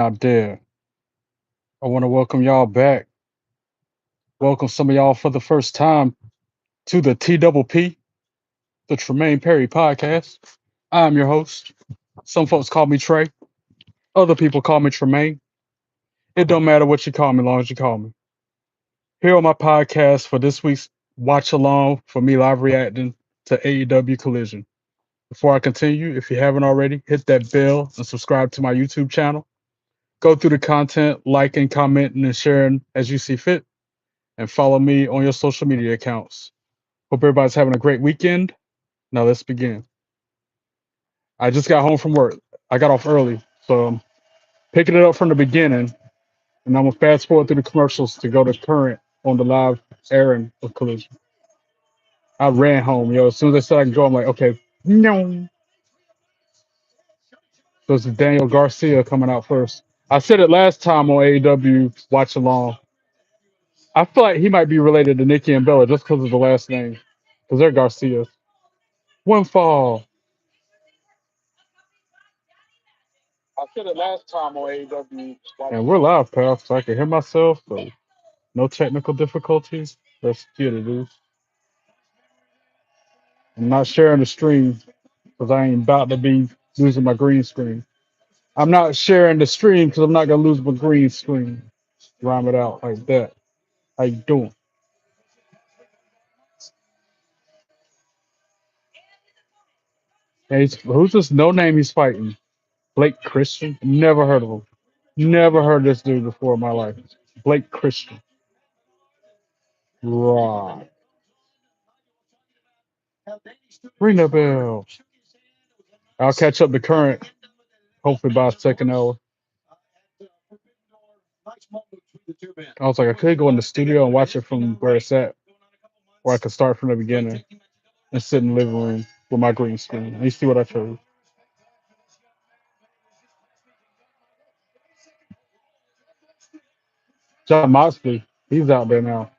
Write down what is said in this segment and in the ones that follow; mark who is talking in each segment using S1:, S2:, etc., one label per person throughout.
S1: out there. I want to welcome y'all back. Welcome some of y'all for the first time to the TPP, the Tremaine Perry podcast. I'm your host. Some folks call me Trey. Other people call me Tremaine. It don't matter what you call me, as long as you call me. Here on my podcast for this week's watch along for me live reacting to AEW Collision. Before I continue, if you haven't already, hit that bell and subscribe to my YouTube channel. Go through the content, liking, commenting, and sharing as you see fit, and follow me on your social media accounts. Hope everybody's having a great weekend. Now let's begin. I just got home from work. I got off early, so I'm picking it up from the beginning, and I'm gonna fast forward through the commercials to go to current on the live airing of Collision. I ran home, yo. As soon as I said I can go, I'm like, okay, no. So it's Daniel Garcia coming out first. I said it last time on AEW Watch Along. I feel like he might be related to Nikki and Bella just because of the last name, because they're Garcias. One fall. I said it last time on AEW. And we're live, pal, so I can hear myself. So no technical difficulties. Let's get it, dude. I'm not sharing the stream because I ain't about to be losing my green screen. I'm not sharing the stream because I'm not gonna lose my green screen. Rhyme it out like that. How you doing? And who's this no name he's fighting? Blake Christian? Never heard of him. Never heard this dude before in my life. Blake Christian. Right. Ring the bell. I'll catch up to current, hopefully by the second hour. I was like, I could go in the studio and watch it from where it's at, or I could start from the beginning and sit in the living room with my green screen. And you see what I chose. John Moxley, he's out there now.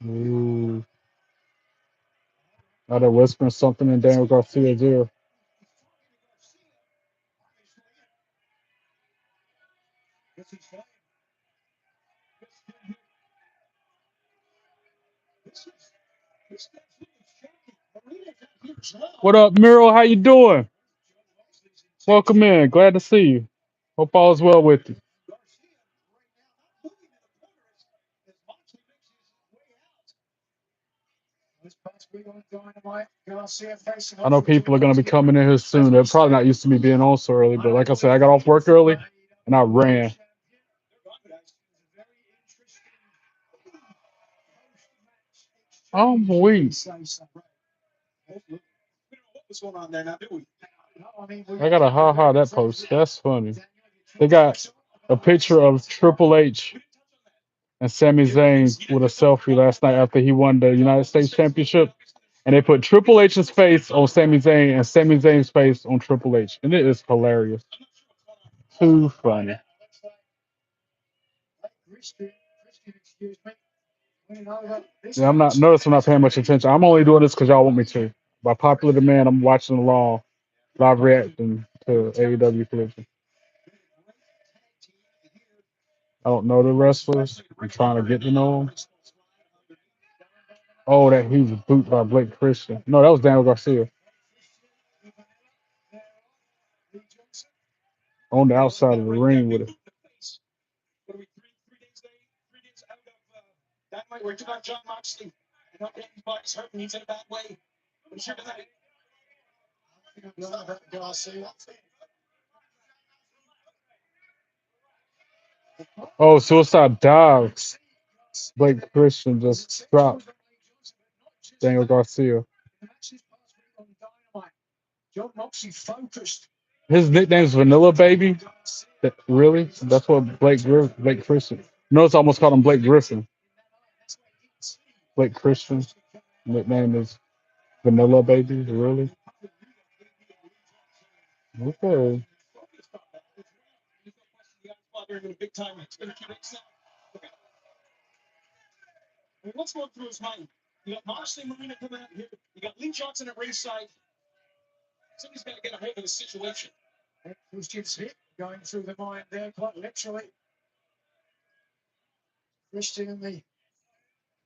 S1: Ooh. Now they're whispering something in Daniel Garcia's ear. What up, Miro? How you doing? Welcome in. Glad to see you. Hope all is well with you. I know people are going to be coming in here soon. They're probably not used to me being on so early, but like I said, I got off work early and I ran. I'm weak. I got a that post. That's funny. They got a picture of Triple H and Sami Zayn with a selfie last night after he won the United States Championship. And they put Triple H's face on Sami Zayn and Sami Zayn's face on Triple H. And it is hilarious. Too funny. Yeah, I'm not notice I'm not paying much attention. I'm only doing this because y'all want me to. By popular demand, I'm watching along, live reacting to AEW collision. I don't know the wrestlers. I'm trying to get to know them. Oh, that he was boot by Blake Christian. No, that was Daniel Garcia on the outside of the ring with it. Oh, Suicide Dives. Blake Christian just dropped Daniel Garcia. His nickname's Vanilla Baby. Really? That's what Blake Christian. No, it's almost called him Blake Griffin. Blake Christian. Nickname is Vanilla Baby. Really? Okay.
S2: going through the mind there, quite literally. Christian and the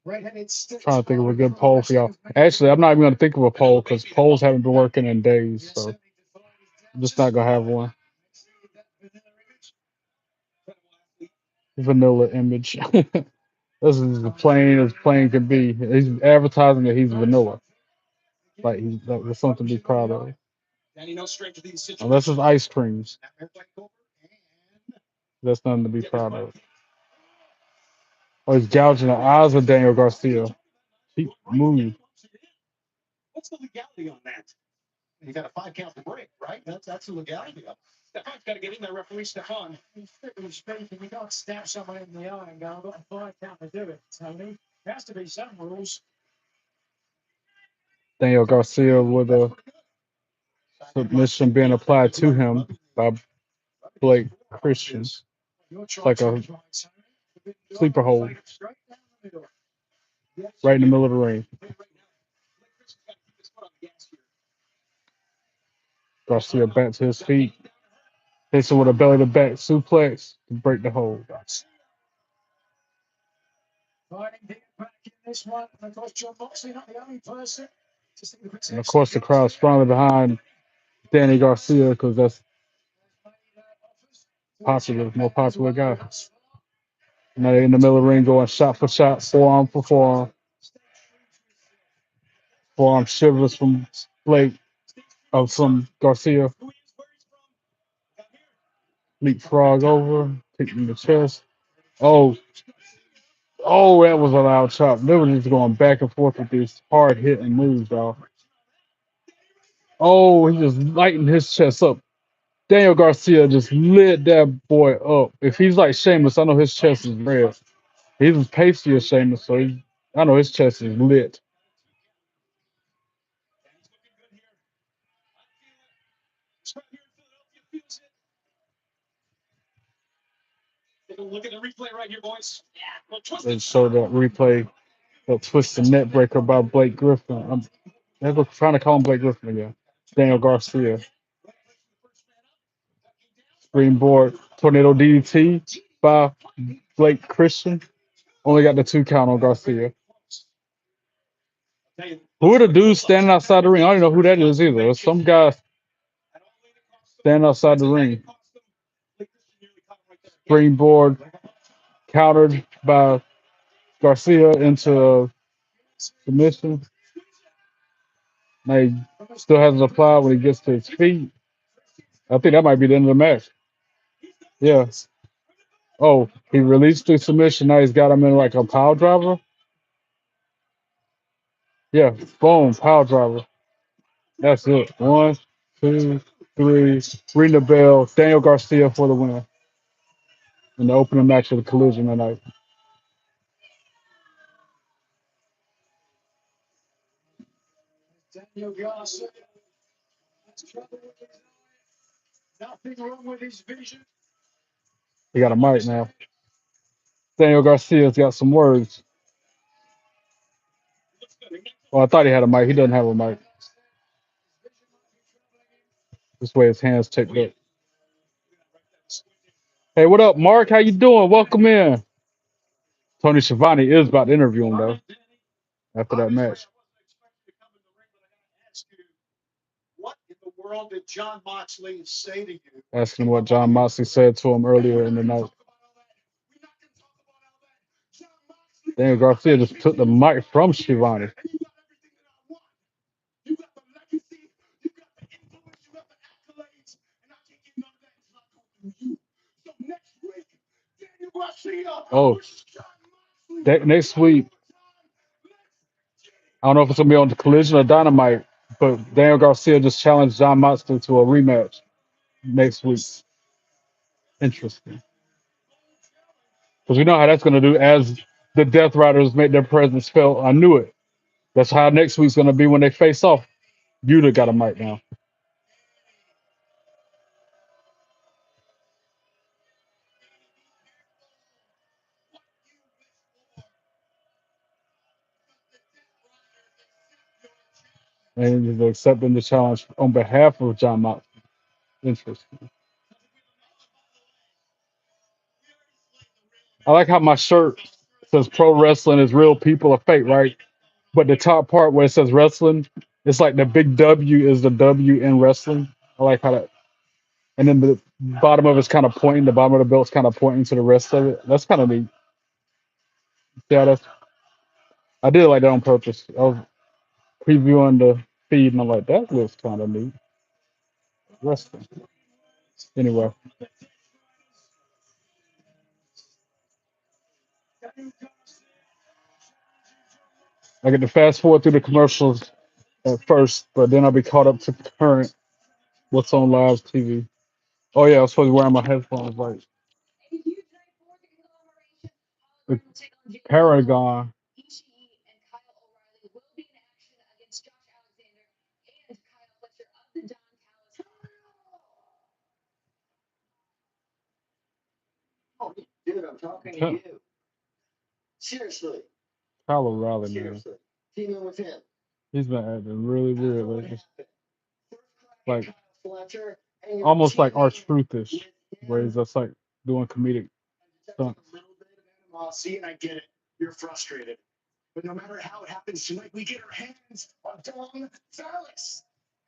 S2: red-headed stick.
S1: Trying to think of a good poll for y'all. Actually, I'm not even gonna think of a poll because polls haven't been working in days, so I'm just not gonna have one. Vanilla image. This is as plain can be. He's advertising that he's vanilla. Like there's something to be proud of. Unless it's ice creams. That's nothing to be proud of. Oh, he's gouging the eyes of Daniel Garcia. He moved.
S2: What's the legality on that? You got a 5 count to break, right? That's the legality of it. Stefan's got to get in there, referee Stefan. Strictly speaking, you can't stab someone in the eye and go, I've got a 5 count to do it, Tony. There has to be some rules.
S1: Daniel Garcia with a submission being applied to him by Blake Christian. It's like a sleeper hold right in the middle of the ring. Garcia back to his feet. Hits him with a belly to back suplex to break the hold. And of course, the crowd strongly behind Danny Garcia because that's popular, more popular guy. Now they're in the middle of the ring going shot for shot, forearm for forearm. Forearm shivers from Blake, from Garcia. Leapfrog over, kicking the chest. Oh, that was a loud chop. They were just going back and forth with these hard hitting moves, dog. Oh, he just lightened his chest up. Daniel Garcia just lit that boy up. If he's like Sheamus, I know his chest is red. He's as pasty as Sheamus, so I know his chest is lit.
S2: Look at the replay right here, boys.
S1: They showed that replay, that twisted net breaker by Blake Griffin. I'm trying to call him Blake Griffin again. Daniel Garcia. Springboard tornado DDT by Blake Christian. Only got the 2 count on Garcia. Who are the dudes standing outside the ring? I don't even know who that is either. There's some guy standing outside the ring. Springboard countered by Garcia into submission. Now he still hasn't applied when he gets to his feet. I think that might be the end of the match. Yeah. Oh, he released the submission. Now he's got him in like a pile driver. Yeah, boom, pile driver. That's it. 1, 2, 3. Ring the bell. Daniel Garcia for the win in the opening match of the Collision tonight.
S2: Daniel Garcia. Nothing wrong with his vision.
S1: He got a mic now. Daniel Garcia's got some words. Well, I thought he had a mic. He doesn't have a mic. This way his hands taped up. Hey, what up, Mark? How you doing? Welcome in. Tony Schiavone is about to interview him though after that match.
S2: What in the world did John Moxley say to you?
S1: Asking him what John Moxley said to him earlier in the night. Daniel Garcia just took the mic from Schiavone. Oh, next week, I don't know if it's gonna be on the Collision or Dynamite, but Daniel Garcia just challenged John Moxley to a rematch next week. Interesting, because we know how that's gonna do as the Death Riders make their presence felt. I knew it. That's how next week's gonna be when they face off. Yuta got a mic now. And he's accepting the challenge on behalf of John Moxley. Interesting. I like how my shirt says pro wrestling is real people are fake, right? But the top part where it says wrestling, it's like the big W is the W in wrestling. I like how that, and then the bottom of it's kind of pointing. The bottom of the belt's kind of pointing to the rest of it. That's kind of neat. Yeah, that's I did like that on purpose. I was previewing the feed and I'm like, that looks kind of neat. Wrestling. Anyway, I get to fast forward through the commercials at first, but then I'll be caught up to current what's on live TV. Oh yeah, I was supposed to wear my headphones like the Paragon.
S2: Oh, dude, I'm talking to
S1: Kyle
S2: you. Seriously,
S1: O'Reilly, man.
S2: seriously. Teaming with him.
S1: He's been acting really weird lately. Like
S2: Fletcher, and you're
S1: almost like
S2: teaming
S1: Arch Truthish,
S2: with
S1: where
S2: him.
S1: he's just like doing comedic
S2: That's a
S1: stunts.
S2: little bit of animosity, and I get it. You're frustrated. But no matter how it happens tonight, we get our hands on Don Dallas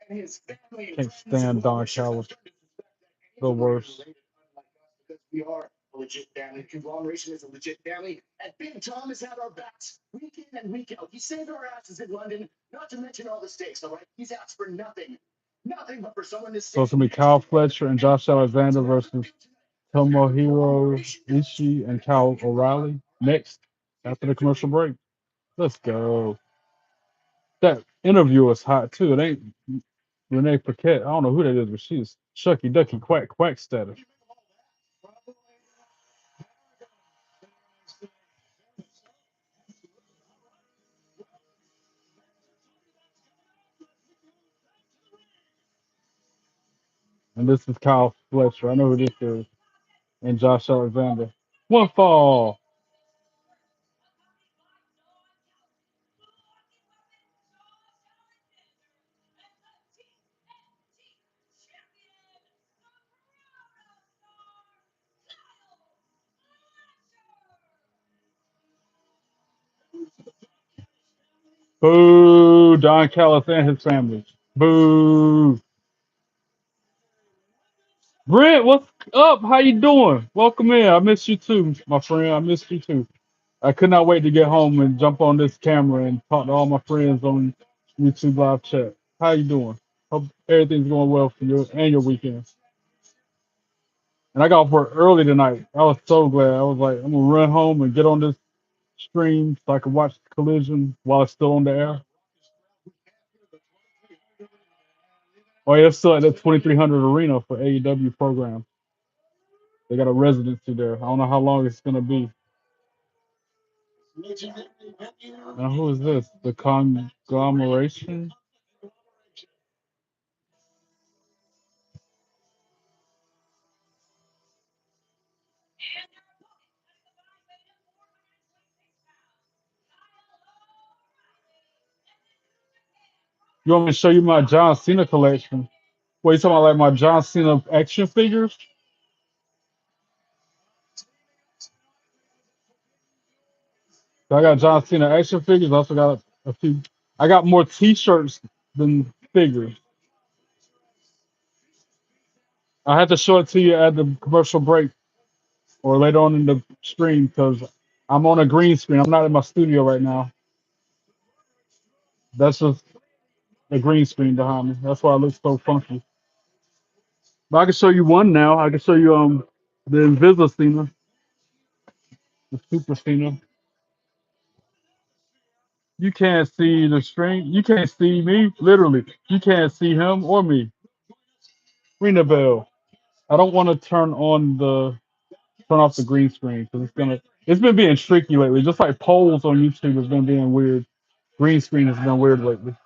S2: and his family and
S1: Can't
S2: friends and
S1: stand Don
S2: well-wishers. I'm
S1: Callis.
S2: starting to suspect that
S1: The
S2: anybody
S1: worst.
S2: related, unlike us, because we are a legit family. Conglomeration is a legit family. And Big Tom has had our backs week in and week out. He saved our asses in London, not to mention all the stakes, all right? He's asked for nothing. Nothing but for someone to
S1: So
S2: stand
S1: it's gonna be
S2: next to
S1: Kyle
S2: him.
S1: Fletcher and Josh Alexander versus Tomohiro Ishii and Kyle O'Reilly next after the commercial break. Let's go. That interview was hot too. It ain't Renee Paquette. I don't know who that is, but she's Shucky Ducky Quack Quack status. And this is Kyle Fletcher. I know who this is. And Josh Alexander. One fall. Boo! Don Callis and his family. Boo! Brent, what's up? How you doing? Welcome in. I miss you too, my friend. I miss you too. I could not wait to get home and jump on this camera and talk to all my friends on YouTube live chat. How you doing? Hope everything's going well for you and your weekend. And I got off work early tonight. I was so glad. I was like, I'm gonna run home and get on this stream so I can watch Collision while it's still on the air. Oh yeah, it's still at the 2300 arena for AEW program. They got a residency there. I don't know how long it's gonna be. Now who is this? The conglomeration? You want me to show you my John Cena collection? What you talking about, like my John Cena action figures? So I got John Cena action figures. I also got a few. I got more T-shirts than figures. I had to show it to you at the commercial break or later on in the stream because I'm on a green screen. I'm not in my studio right now. That's just a green screen behind me. That's why it looks so funky. But I can show you one now. I can show you the Invisa Cena, the Super Cena. You can't see the screen. You can't see me. Literally, you can't see him or me. Ring the bell. I don't want to turn off the green screen because it's been being tricky lately. Just like polls on YouTube has been being weird. Green screen has been weird lately.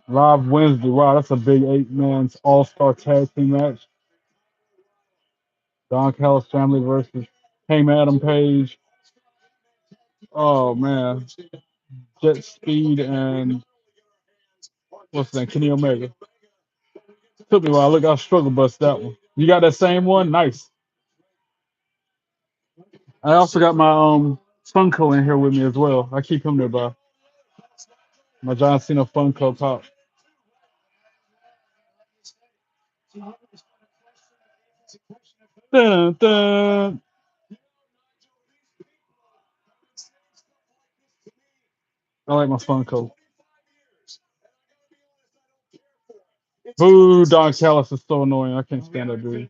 S1: Live Wednesday. Wow, that's a big 8 man's all star tag team match. Don Callis family versus Came Adam Page. Oh man. Jet Speed and what's that? Kenny Omega. Took me a while. Look, I struggle bust that one. You got that same one? Nice. I also got my Funko in here with me as well. I keep him nearby. My John Cena Funko Pop. Dun, dun. I like my Funko. Boo, Don Callis is so annoying. I can't stand that dude.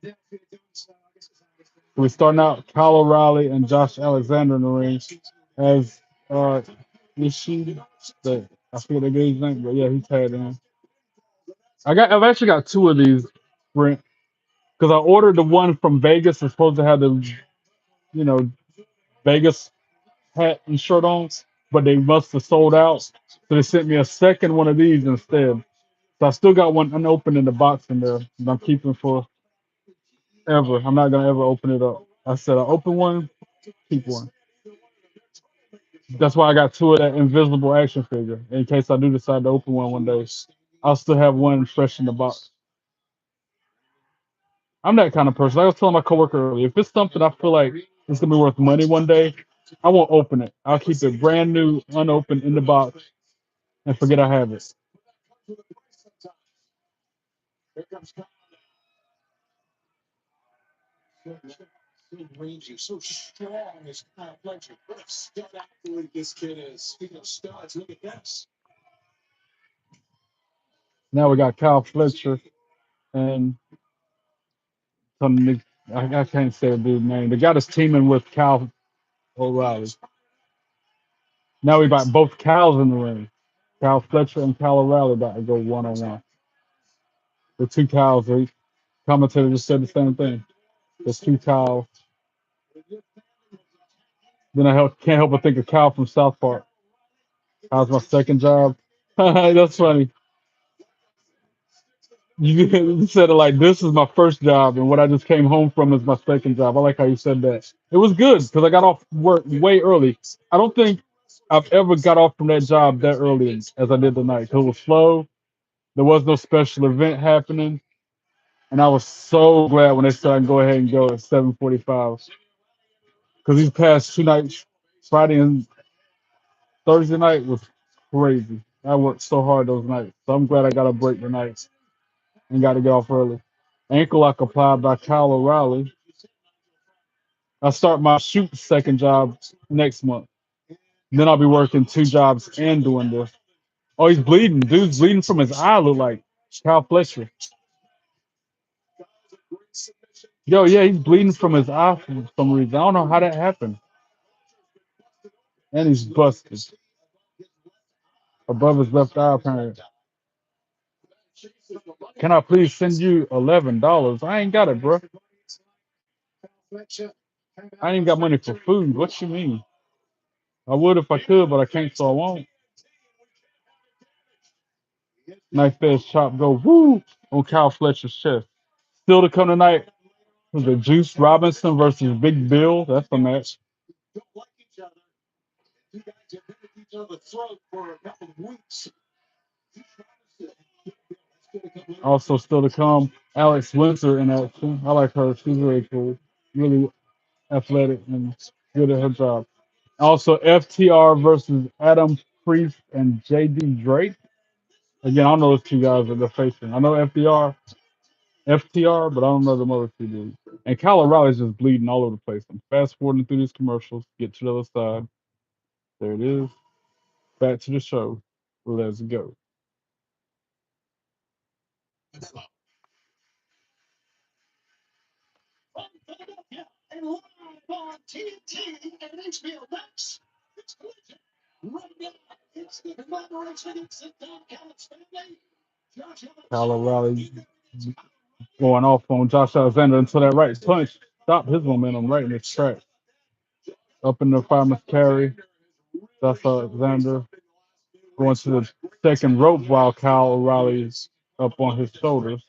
S1: We're starting out Kyle O'Reilly and Josh Alexander in the ring as Ishii. I forget the guy's name, but yeah, he's had in. I've actually got two of these, Brent, because I ordered the one from Vegas. It's supposed to have the you know Vegas hat and shirt on, but they must have sold out. So they sent me a second one of these instead. So I still got one unopened in the box in there that I'm keeping for ever. I'm not gonna ever open it up. I said I open one, keep one. That's why I got two of that invisible action figure in case I do decide to open one day. I'll still have one fresh in the box. I'm that kind of person. I was telling my coworker earlier, if it's something I feel like it's gonna be worth money one day, I won't open it. I'll keep it brand new, unopened in the box, and forget I have it. Now we got Kyle Fletcher and some I can't say the dude's name. The guy that's teaming with Kyle O'Reilly. Now we got both Kyles in the ring. Kyle Fletcher and Kyle O'Reilly about to go one on one. The two Kyles. The commentator just said the same thing. The two Kyles. Then can't help but think of Kyle from South Park. How's my second job? That's funny. You said it like this is my first job, and what I just came home from is my second job. I like how you said that. It was good because I got off work way early. I don't think I've ever got off from that job that early as I did tonight. 'Cause it was slow. There was no special event happening, and I was so glad when they started go ahead and go at 7:45. Because these past two nights, Friday and Thursday night was crazy. I worked so hard those nights, so I'm glad I got a break tonight and got to get off early. Ankle lock applied by Kyle O'Reilly. I start my shoot second job next month. Then I'll be working two jobs and doing this. Oh, he's bleeding. Dude's bleeding from his eye, look like Kyle Fletcher. Yo, yeah, he's bleeding from his eye for some reason. I don't know how that happened. And he's busted above his left eye, apparently. Can I please send you $11? I ain't got it, bro. I ain't got money for food. What you mean? I would if I could, but I can't, so I won't. Nice fast chop go woo on Kyle Fletcher's chest. Still to come tonight was the Juice Robinson versus Big Bill. That's the match. Also still to come, Alex Windsor in action. I like her. She's really cool. Really athletic and good at her job. Also FTR versus Adam Priest and JD Drake. Again, I don't know those two guys that they're facing. I know FTR, but I don't know the other two dudes. And Kyle O'Reilly's just bleeding all over the place. I'm fast forwarding through these commercials. Get to the other side. There it is. Back to the show. Let's go. Kyle O'Reilly going off on Josh Alexander until that right punch stopped his momentum right in his track. Up in the fireman's carry. Josh Alexander going to the second rope while Kyle O'Reilly's up on his shoulders.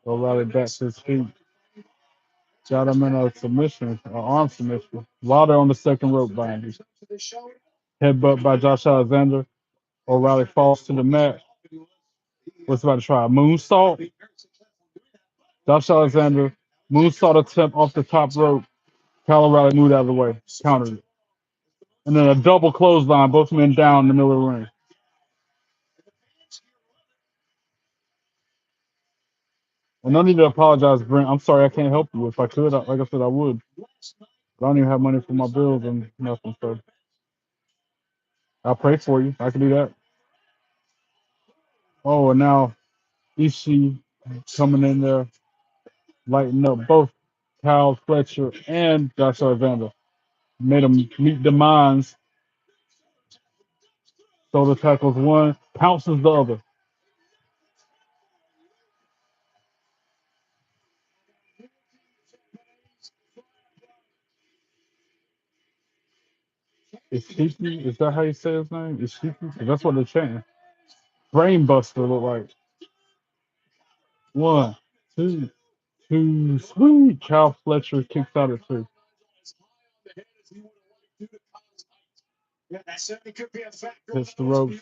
S1: O'Reilly back to his feet. Got him in a submission, or arm submission. While they're on the second rope binding. Headbutt by Josh Alexander. O'Reilly falls to the mat. What's about to try a moonsault? Josh Alexander moonsault attempt off the top rope. Kyle O'Reilly moved out of the way, countered it. And then a double clothesline, both men down in the middle of the ring. And no need to apologize, Brent. I'm sorry I can't help you. If I could, like I said, I would. But I don't even have money for my bills and nothing, so I'll pray for you. I can do that. Oh, and now Ishii coming in there, lighting up both Kyle Fletcher and Josh Alexander. Made them meet the minds. Shoulder tackles one, pounces the other. Ishiki, is that how you say his name? Ishiki? 'Cause that's what they're chanting. Brainbuster look like. One, two, two, sweet. Cal Fletcher kicks out at two. Hits the ropes.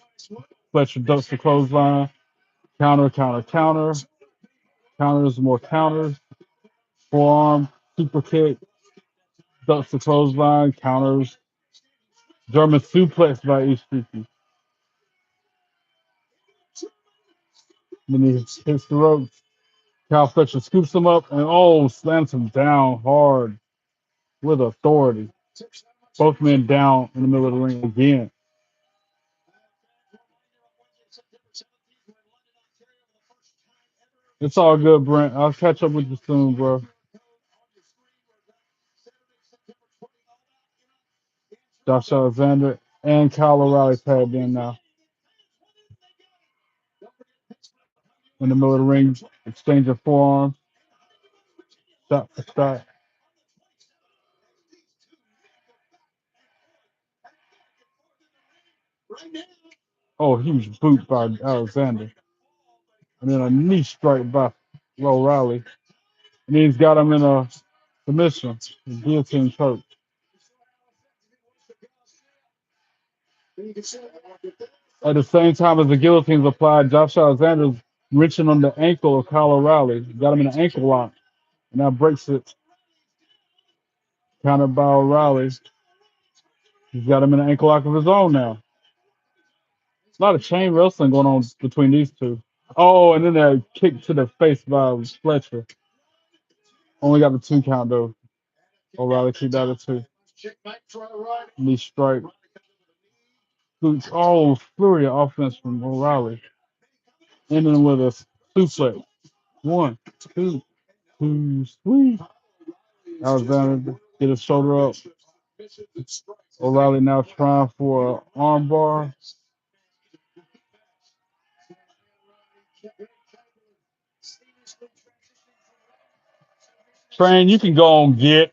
S1: Fletcher ducks the clothesline. Counter, counter, counter. Counters, more counters. Forearm, super kick. Ducks the clothesline. Counters. German suplex by Ishiki. Then he hits the ropes. Cal Fletcher scoops him up and slams him down hard with authority. Both men down in the middle of the ring again. It's all good, Brent. I'll catch up with you soon, bro. Josh Alexander and Kyle O'Reilly tagged in now. In the middle of the ring, exchanging forearms, shot for shot. Oh, huge boot by Alexander. And then a knee strike by O'Reilly. And then he's got him in a submission. Guillotine choke. At the same time as the guillotine's applied, Josh Alexander's wrenching on the ankle of Kyle O'Reilly. Got him in an ankle lock. And now breaks it. Countered by O'Reilly. He's got him in an ankle lock of his own now. A lot of chain wrestling going on between these two. Oh, and then a kick to the face by Fletcher. Only got the 2 count though. O'Reilly kicked out of 2. Knee strike. Oh, flurry of offense from O'Reilly. Ending with a suplex. 1, 2, 2, 3. Alexander get his shoulder up. O'Reilly now trying for an armbar. Train, you can go on get.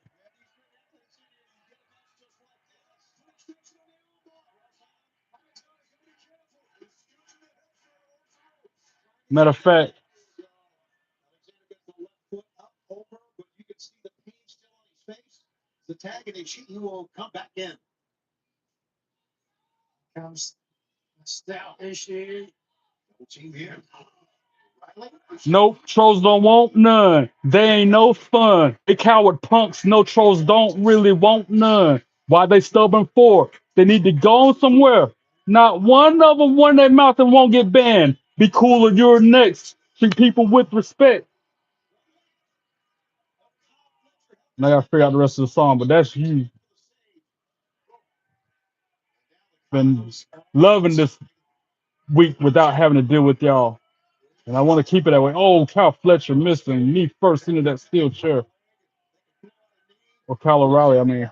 S1: Matter of fact, nope, trolls don't want none. They ain't no fun. They coward punks. No trolls don't really want none. Why they stubborn for? They need to go somewhere. Not one of them run their mouth and won't get banned. Be cool or you're next. Treat people with respect. And I gotta figure out the rest of the song, but that's you. Been loving this week without having to deal with y'all. And I want to keep it that way. Oh, Cal Fletcher missing me first into that steel chair. Or Kyle O'Reilly, I mean.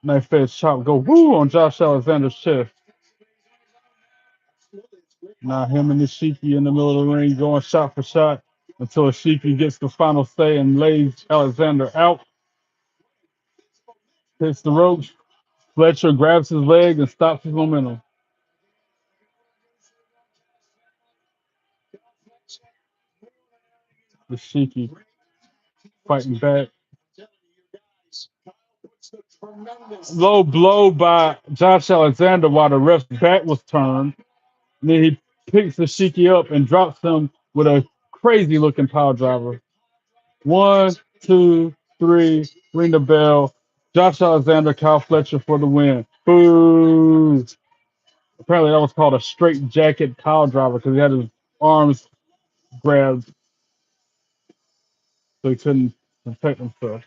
S1: Nice fast chop go woo on Josh Alexander's chest. Now him and Ishiki in the middle of the ring going shot for shot until Ishiki gets the final say and lays Alexander out. Hits the ropes. Fletcher grabs his leg and stops his momentum. Ishiki fighting back. Low blow by Josh Alexander while the ref's back was turned. And then he picks the Shiki up and drops him with a crazy looking power driver. One, two, three, ring the bell. Josh Alexander, Kyle Fletcher for the win. Boo! Apparently that was called a straight jacket power driver because he had his arms grabbed so he couldn't protect himself.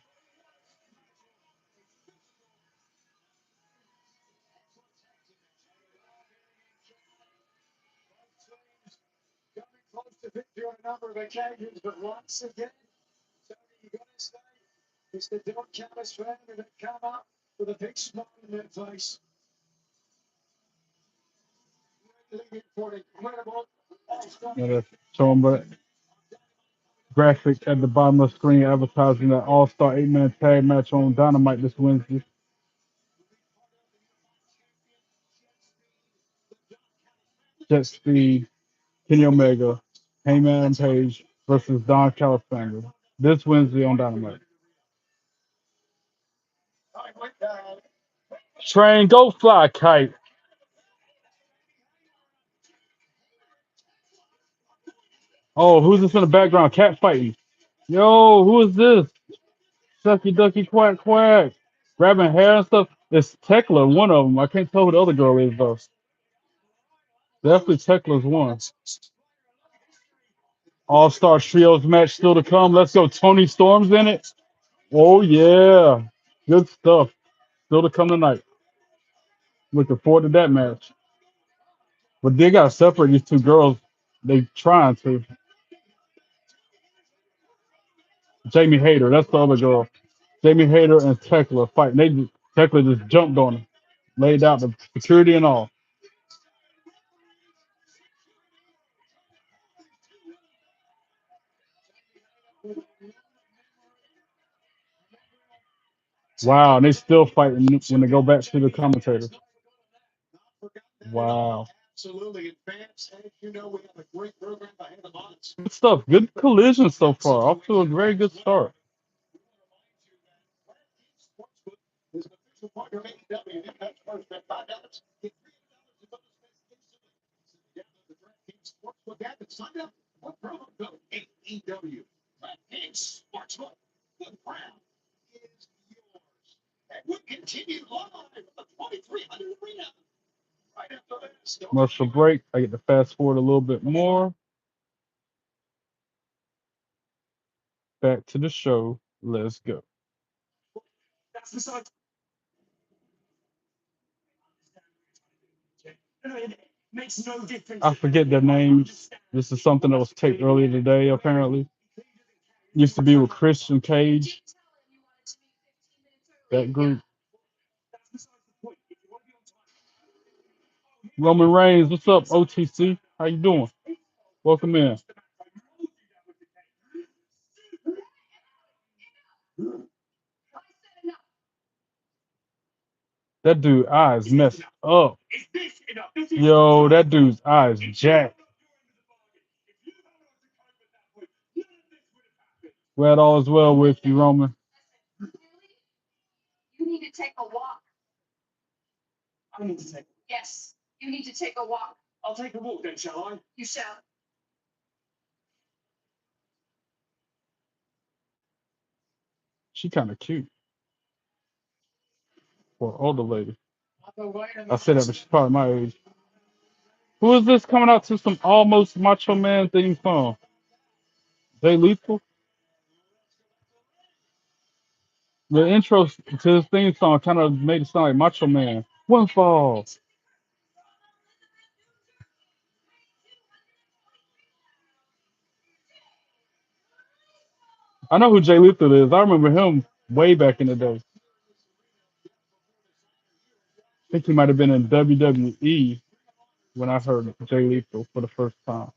S2: Close to victory on a number of occasions, but once again, you got to say, it's the Don Callis family that come up with a big smile on their face. For an incredible
S1: Yeah, that's showing but graphic at the bottom of the screen advertising that All-Star 8-man tag match on Dynamite this Wednesday. Jet Speed, Kenny Omega, Heyman Page versus Don Callis this Wednesday on Dynamite. Train, go fly, kite. Oh, who's this in the background? Cat fighting. Yo, who is this? Sucky Ducky Quack Quack. Grabbing hair and stuff. It's Tekla, one of them. I can't tell who the other girl is, though. Definitely Tekla's one. All Star Trios match still to come. Let's go. Tony Storm's in it. Oh, yeah. Good stuff. Still to come tonight. Looking forward to that match. But they got to separate these two girls. They trying to. Jamie Hayter, that's the other girl. Jamie Hayter and Tekla fighting. Tekla just jumped on him, laid out the security and all. Wow, and they still fighting when they go back to the commentators. Wow.
S2: absolutely advanced. And you know, we have a great program ahead of us.
S1: Good stuff. Good collision so far. Off to a very good start.
S2: Is an official partner of AEW. That's first at $5. Get $3 of the DraftKings Sportsbook app and sign up with promo code AEW. DraftKings Sportsbook. The crown is yours. And we continue live at the 2300 Arena. Right after this.
S1: Commercial break. I get to fast forward a little bit more. Back to the show. Let's go.
S2: That's the side. Makes no difference.
S1: I forget their names. This is something that was taped earlier today, apparently. Used to be with Christian Cage, that group. Roman Reigns, what's up, OTC? How you doing? Welcome in. That dude eyes messed up. Yo, that dude's eyes jacked. Glad all is well with you, Roman.
S2: I need to take. Yes, you need to take a walk. I'll take a walk then, shall I? You shall.
S1: She kind of cute for an older lady. I said that, but she's probably my age. Who is this coming out to some almost Macho Man theme song? Jay Lethal? The intro to his theme song kind of made it sound like Macho Man. One fall. I know who Jay Lethal is. I remember him way back in the day. I think he might have been in WWE when I heard Jay Lethal for the first time.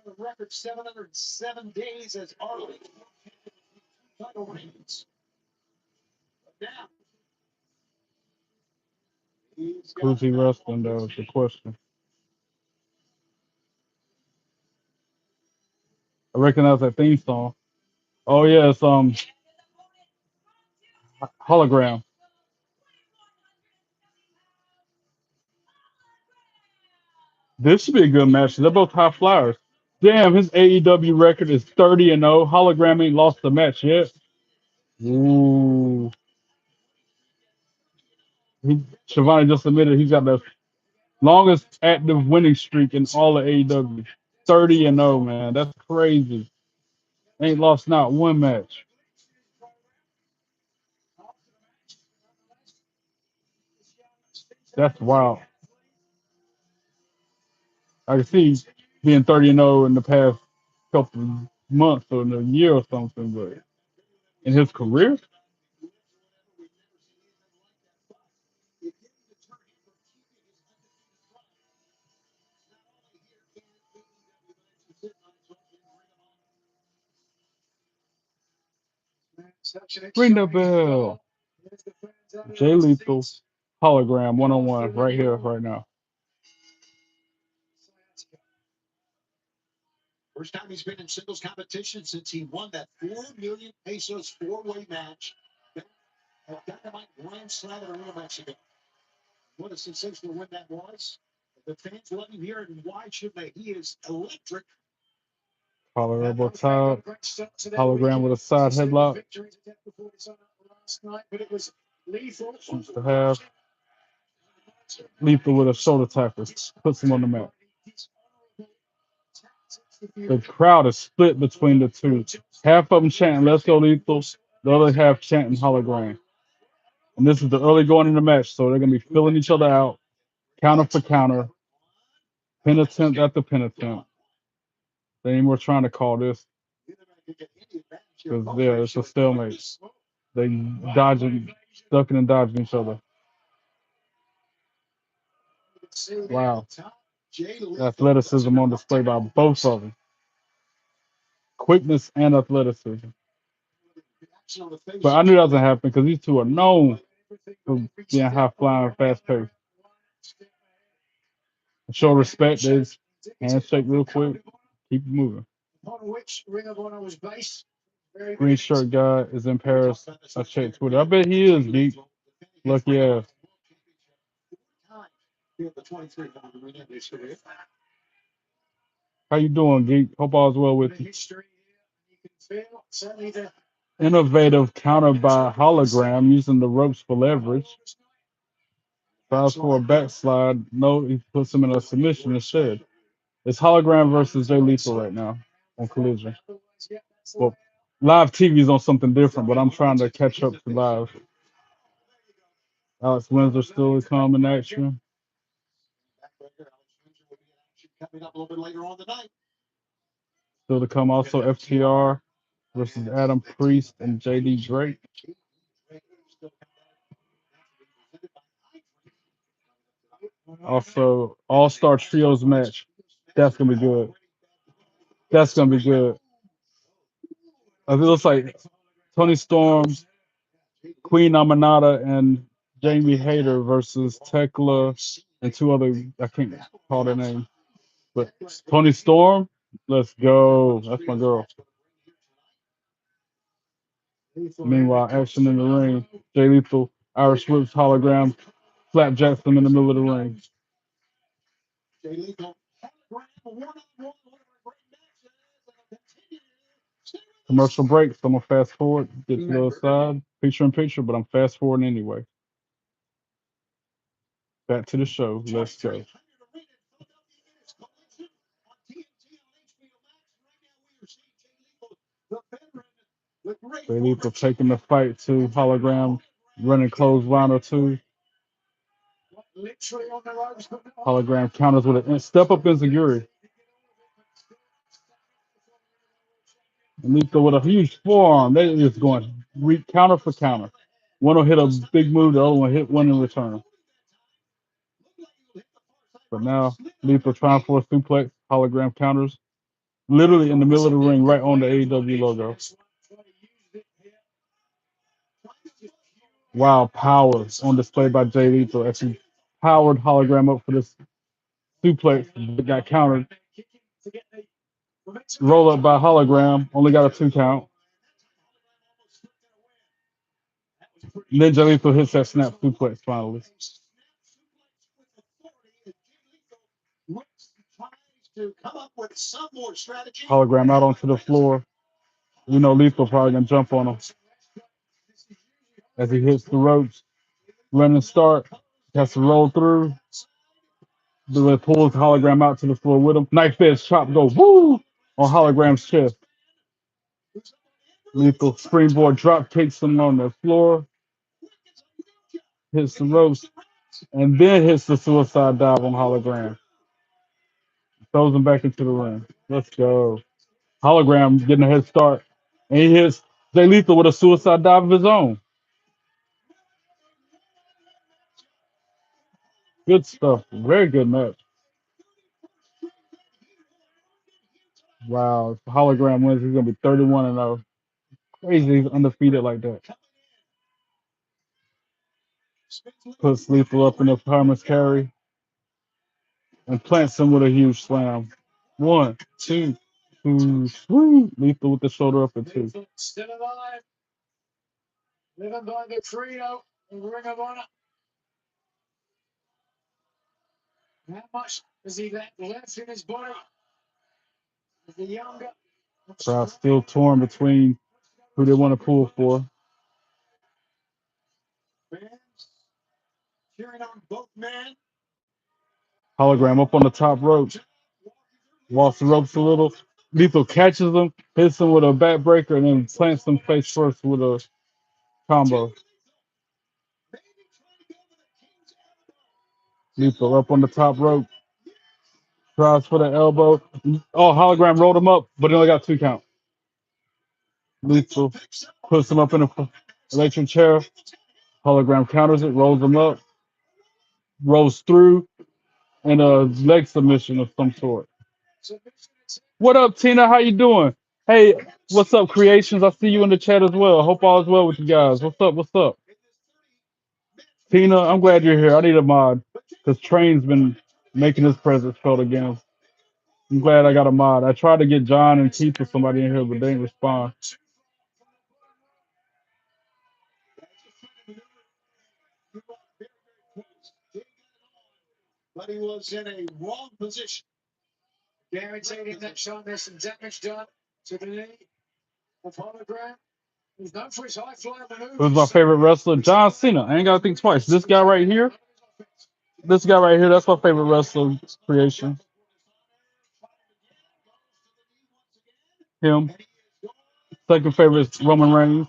S2: The record 707 days as Arlie title reigns. Now,
S1: Who's he wrestling though is the question. I recognize that theme song. Oh yeah, it's hologram. This should be a good match. They're both high flyers. Damn, his AEW record is 30-0. Hologram ain't lost the match yet. Ooh. Shivani just admitted he's got the longest active winning streak in all of AEW. 30-0, man. That's crazy. Ain't lost not one match. That's wild. I can see being 30-0 in the past couple months or in a year or something, but in his career, ring the bell. Jay Lethal, hologram, one on one, right here, right now.
S2: First time he's been in singles competition since he won that 4 million pesos four-way match at Dynamite Grand Slam in Rio, Mexico. What a sensational win that was. The fans love him here, and why should they? He is electric.
S1: Collar elbow tie, hologram with a side headlock. Shoots the half. Lethal with a shoulder tackle. Puts him on the mat. The crowd is split between the two. Half of them chanting, "Let's go, Lethal." The other half chanting hologram. And this is the early going in the match, so they're going to be filling each other out, counter for counter, pin attempt after pin attempt. They ain't more trying to call this because yeah, it's a stalemate. They dodging, ducking and dodging each other. Wow. Athleticism on display by both of them. Quickness and athleticism. But I knew that was going to happen because these two are known for being high flying, fast paced. Show respect is handshake real quick, keep it moving. Green shirt guy is in Paris. I checked Twitter. I bet he is, Geek. Lucky ass. How you doing, Geek? Hope all's well with you. Innovative counter by hologram using the ropes for leverage. Tries for a backslide. No, he puts him in a submission instead. It's hologram versus Jay Lethal right now on Collision. Well, live TV is on something different, but I'm trying to catch up to live. Alex Windsor still is coming in action. Still to come also FTR versus Adam Priest and JD Drake. Also, All Star Trios match. That's gonna be good. That's gonna be good. It looks like Tony Storm, Queen Amanada, and Jamie Hayter versus Tekla and two other. I can't call their name, but Tony Storm. Let's go. That's my girl. Meanwhile, action in the ring. Jay Lethal, Irish Whips hologram, flapjacks them in the middle of the ring. Commercial break. So I'm gonna fast forward, get to the other side, picture in picture, but I'm fast forwarding anyway. Back to the show. Let's go. Jay Lethal taking the fight to hologram, running clothesline or two. Hologram counters with a step up enziguri. And Lethal with a huge forearm. They just going counter for counter. One will hit a big move, the other one hit one in return. But now Lethal trying for a suplex, hologram counters. Literally in the middle of the ring, right on the AEW logo. Wow, power on display by Jay Lethal as he powered hologram up for this suplex that got countered. Roll up by hologram. Only got a 2 count. Ninja Lethal hits that snap suplex finally. Hologram out onto the floor. You know Lethal probably gonna jump on him as he hits the ropes. Running start. Has to roll through. The pulls hologram out to the floor with him. Knife edge chop go woo on hologram's chest. Lethal springboard drop kicks him on the floor. Hits the ropes and then hits the suicide dive on hologram. Throws him back into the ring. Let's go. Hologram getting a head start. And he hits Jay Lethal with a suicide dive of his own. Good stuff. Very good match. Wow. If Hologram wins, he's going to be 31-0. Crazy he's undefeated like that. Puts Lethal up in the Parmas carry and plants him with a huge slam. One, two, three. Lethal with the shoulder up at two.
S2: Still alive. Living by the trio in Ring of Honor. How much has he left in his body? The younger.
S1: Crowd still torn between who they want to pull for.
S2: Fans cheering on both men.
S1: Hologram up on the top rope. Walks the ropes a little. Lethal catches him, hits him with a backbreaker, and then plants him face first with a combo. Lethal up on the top rope. Tries for the elbow. Oh, Hologram rolled him up, but he only got 2 count. Lethal puts him up in a electric chair. Hologram counters it, rolls him up, rolls through, and a leg submission of some sort. What up, Tina? How you doing? Hey, what's up, Creations? I see you in the chat as well. Hope all is well with you guys. What's up? What's up? Tina, I'm glad you're here. I need a mod because Train's been making his presence felt again. I'm glad I got a mod. I tried to get John and Keith or somebody in here, but they didn't respond.
S2: But he was in a wrong position. Guaranteed that showing there's some damage done to the knee of Hologram. He's known for his high flying maneuvers.
S1: Who's my favorite wrestler? John Cena. I ain't got to think twice. This guy right here. This guy right here. That's my favorite wrestler creation. Him. Second favorite is Roman Reigns.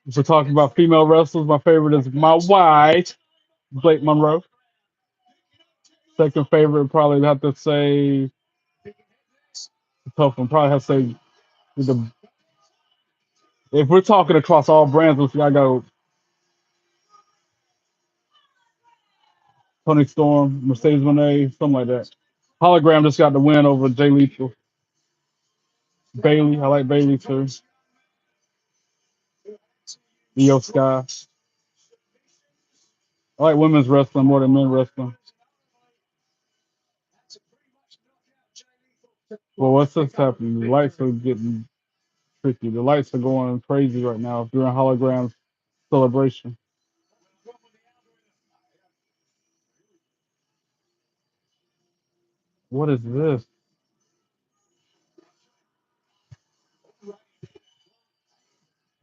S1: If we're talking about female wrestlers, my favorite is my wife, Blake Monroe. Second favorite, probably have to say, tough one. Probably have to say, the, if we're talking across all brands, I go Tony Storm, Mercedes Moné, something like that. Hologram just got the win over Jay Lethal. Bailey, I like Bailey too. Io Sky. I like women's wrestling more than men wrestling. Well, what's this happening? The lights are getting tricky. The lights are going crazy right now during Hologram's celebration. What is this?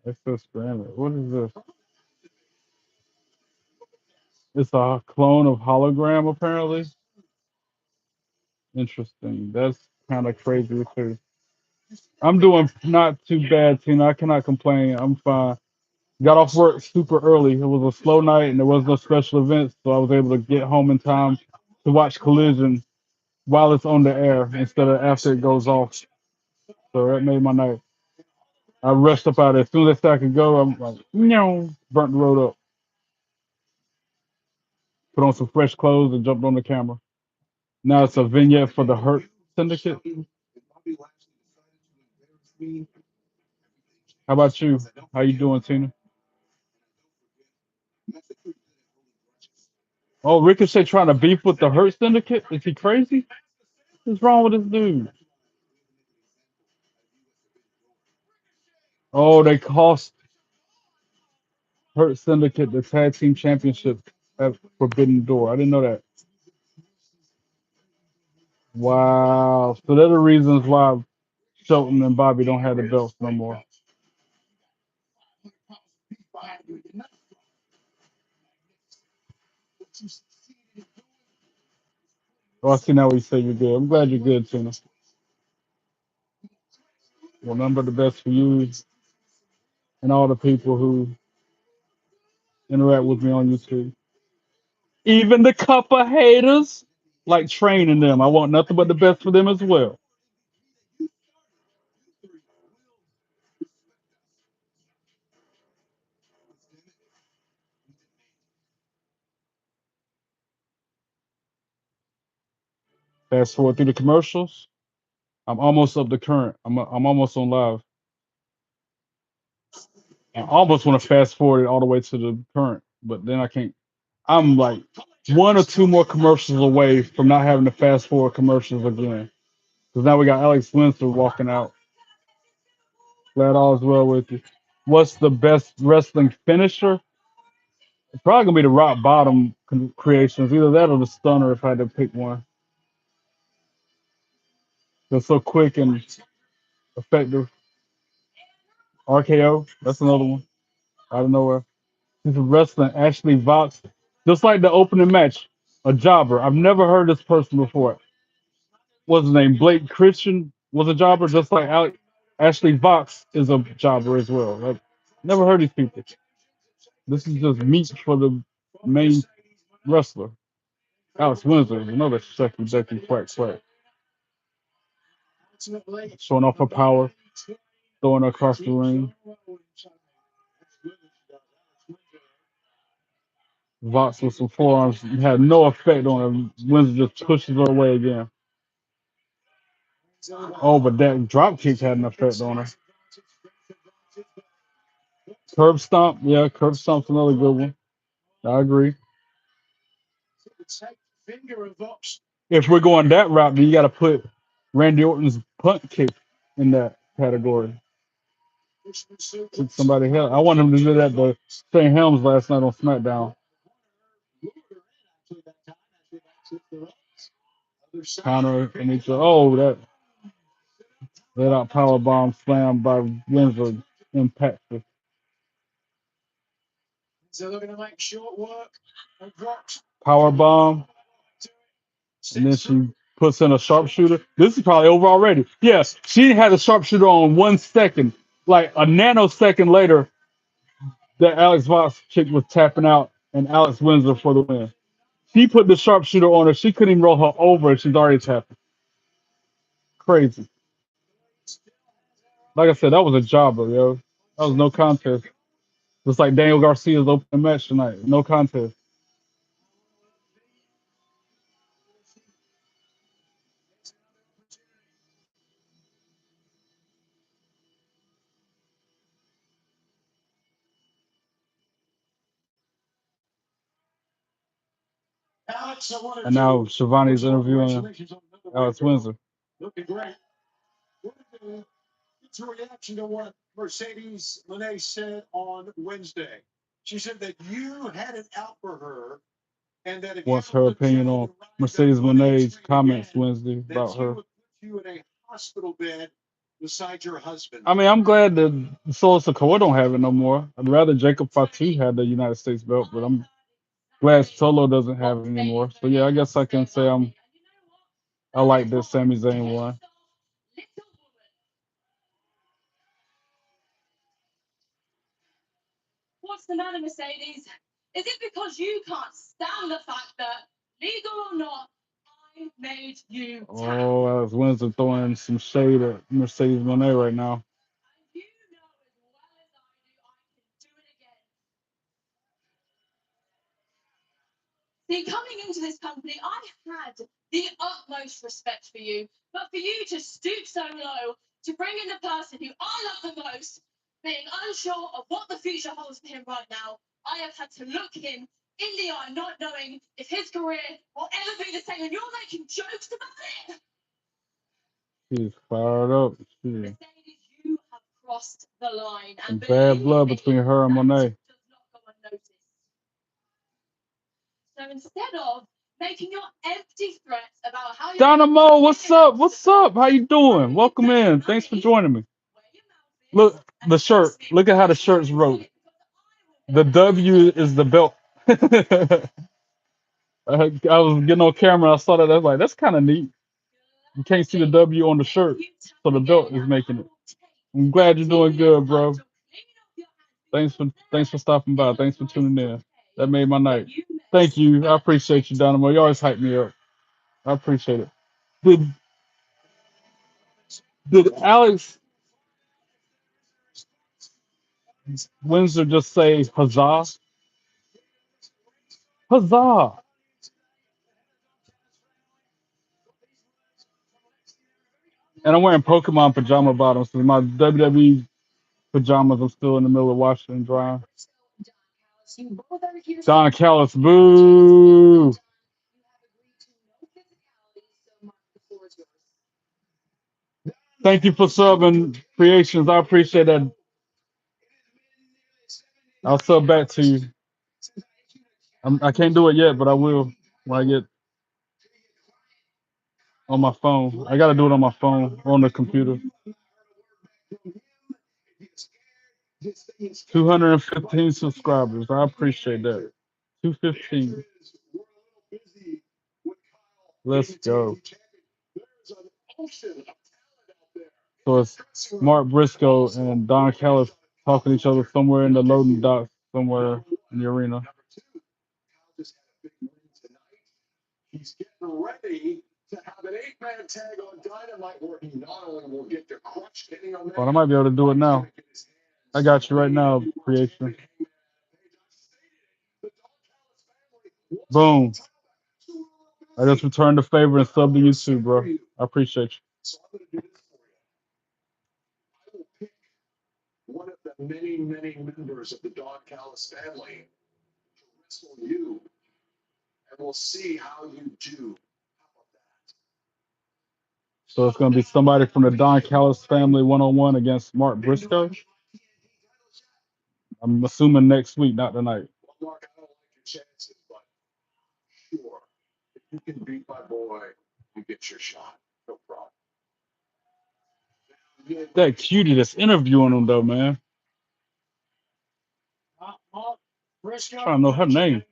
S1: Access granted. What is this? It's a clone of Hologram, apparently. Interesting. That's kind of crazy too. I'm doing not too bad, Tina. I cannot complain. I'm fine. Got off work super early. It was a slow night and there was no special events, so I was able to get home in time to watch Collision while it's on the air instead of after it goes off. So that made my night. I rushed up out of it. As soon as I said I could go, I'm like, no, burnt the road up. Put on some fresh clothes and jumped on the camera. Now it's a vignette for the Hurt Syndicate. How about you? How you doing, Tina? Oh, Ricochet trying to beef with the Hurt Syndicate? Is he crazy? What's wrong with this dude? Oh, they cost Hurt Syndicate the tag team championship at Forbidden Door. I didn't know that. Wow. So they're the reasons why Shelton and Bobby don't have the belts no more. Oh, I see now what you say you're good. I'm glad you're good, Tina. Well, none but the best for you and all the people who interact with me on YouTube. Even the couple haters, like training them. I want nothing but the best for them as well. Fast forward through the commercials. I'm almost up to current. I'm almost on live. I almost want to fast forward it all the way to the current, but then I can't. I'm like one or two more commercials away from not having to fast forward commercials again. Because now we got Alex Windsor walking out. Glad all is well with you. What's the best wrestling finisher? It's probably gonna be the rock bottom creations. Either that or the stunner if I had to pick one. They're so quick and effective. RKO, that's another one. Out of nowhere. This is wrestling Ashley Vox. Just like the opening match, a jobber. I've never heard this person before. What's his name? Blake Christian was a jobber, just like Ashley Vox is a jobber as well. Like, never heard these people. This is just meat for the main wrestler. Alex Windsor, another sucky ducky quack quack. Showing off her power, throwing her across the ring. Vox with some forearms had no effect on her. Windsor just pushes her away again. Oh, but that drop kick had an effect on her. Curb stomp, yeah, curb stomp's another good one. I agree. If we're going that route, then you got to put Randy Orton's punt kick in that category. Took somebody hell. I want him to do that to Shane Helms last night on SmackDown. Counter and each other. Oh, that out power bomb slam by Windsor impactful. Power bomb, and then she puts in a sharpshooter. This is probably over already. Yes, she had a sharpshooter on 1 second. Like a nanosecond later, the Alex Vox chick was tapping out, and Alex Windsor for the win. She put the sharpshooter on her. She couldn't even roll her over, and she's already tapping. Crazy. Like I said, that was a jobber, yo. That was no contest. Just like Daniel Garcia's opening match tonight. No contest. And now Shivani's interviewing Alex Windsor. What's her opinion on Mercedes Moné's comments Wednesday about her? I mean, I'm glad that Solo Sikoa don't have it no more. I'd rather Jacob Fatu had the United States belt, but I'm glad Solo doesn't have it anymore. So yeah, I guess I can say I like this Sami Zayn one. Oh, Alex Windsor throwing some shade at Mercedes Moné right now. He's fired up. Shit. Some bad blood between her and Monet. Dynamo, what's up? What's up? How you doing? Welcome in. Thanks for joining me. Look, the shirt. Look at how the shirt's wrote. The W is the belt. I was getting on camera. I saw that. I was like, that's kind of neat. You can't see the W on the shirt, so the belt is making it. I'm glad you're doing good, bro. Thanks for stopping by. Thanks for tuning in. That made my night. Thank you. I appreciate you, Dynamo. You always hype me up. I appreciate it. Did did Alex Windsor just say huzzah? Huzzah! And I'm wearing Pokemon pajama bottoms because my WWE pajamas are still in the middle of washing and drying. Don Callis, boo! Thank you for subbing, Creations. I appreciate that. I'll sub back to you. I can't do it yet, but I will when I get on my phone. I got to do it on my phone or on the computer. 215 subscribers. I appreciate that. 215. Let's go. So it's Mark Briscoe and Don Callis talking to each other somewhere in the loading dock, somewhere in the arena. He's getting ready to have an 8-man tag on Dynamite where he not only will get to crush Kenny Omega. Well, I might be able to do it now. I got you right now, Creation. Boom. I just returned the favor and subbed to you too, bro. I appreciate you. I will pick one of the many, many members of the Don Callis family to wrestle you, and we'll see how you do. So it's going to be somebody from the Don Callis family one-on-one against Mark Briscoe. I'm assuming next week, not tonight. Well, Mark, I don't like your chances, but sure. If you can beat my boy, you get your shot. No problem. That cutie that's interviewing him, though, man. Trying to know her name.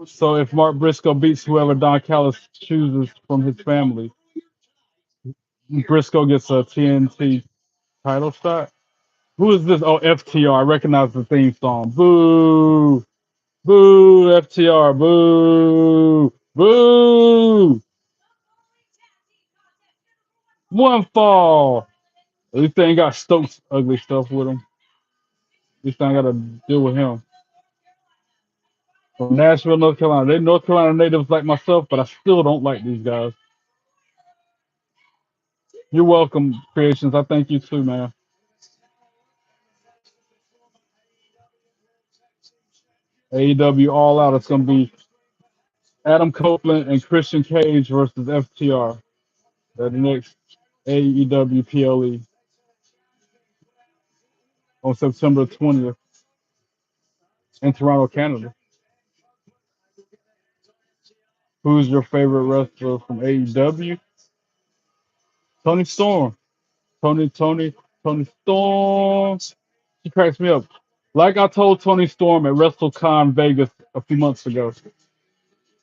S1: So if Mark Briscoe beats whoever Don Callis chooses from his family, Briscoe gets a TNT title shot. Who is this? Oh, FTR. I recognize the theme song. Boo! Boo! FTR. Boo! Boo! One fall. At least they ain't got Stokes ugly stuff with him. At least I ain't got to deal with him. From Nashville, North Carolina. They North Carolina natives like myself, but I still don't like these guys. You're welcome, Creations. I thank you too, man. AEW All Out. It's going to be Adam Copeland and Christian Cage versus FTR. The next AEW PLE on September 20th in Toronto, Canada. Who's your favorite wrestler from AEW? Tony Storm. Tony Storm. She cracks me up. Like I told Tony Storm at WrestleCon Vegas a few months ago,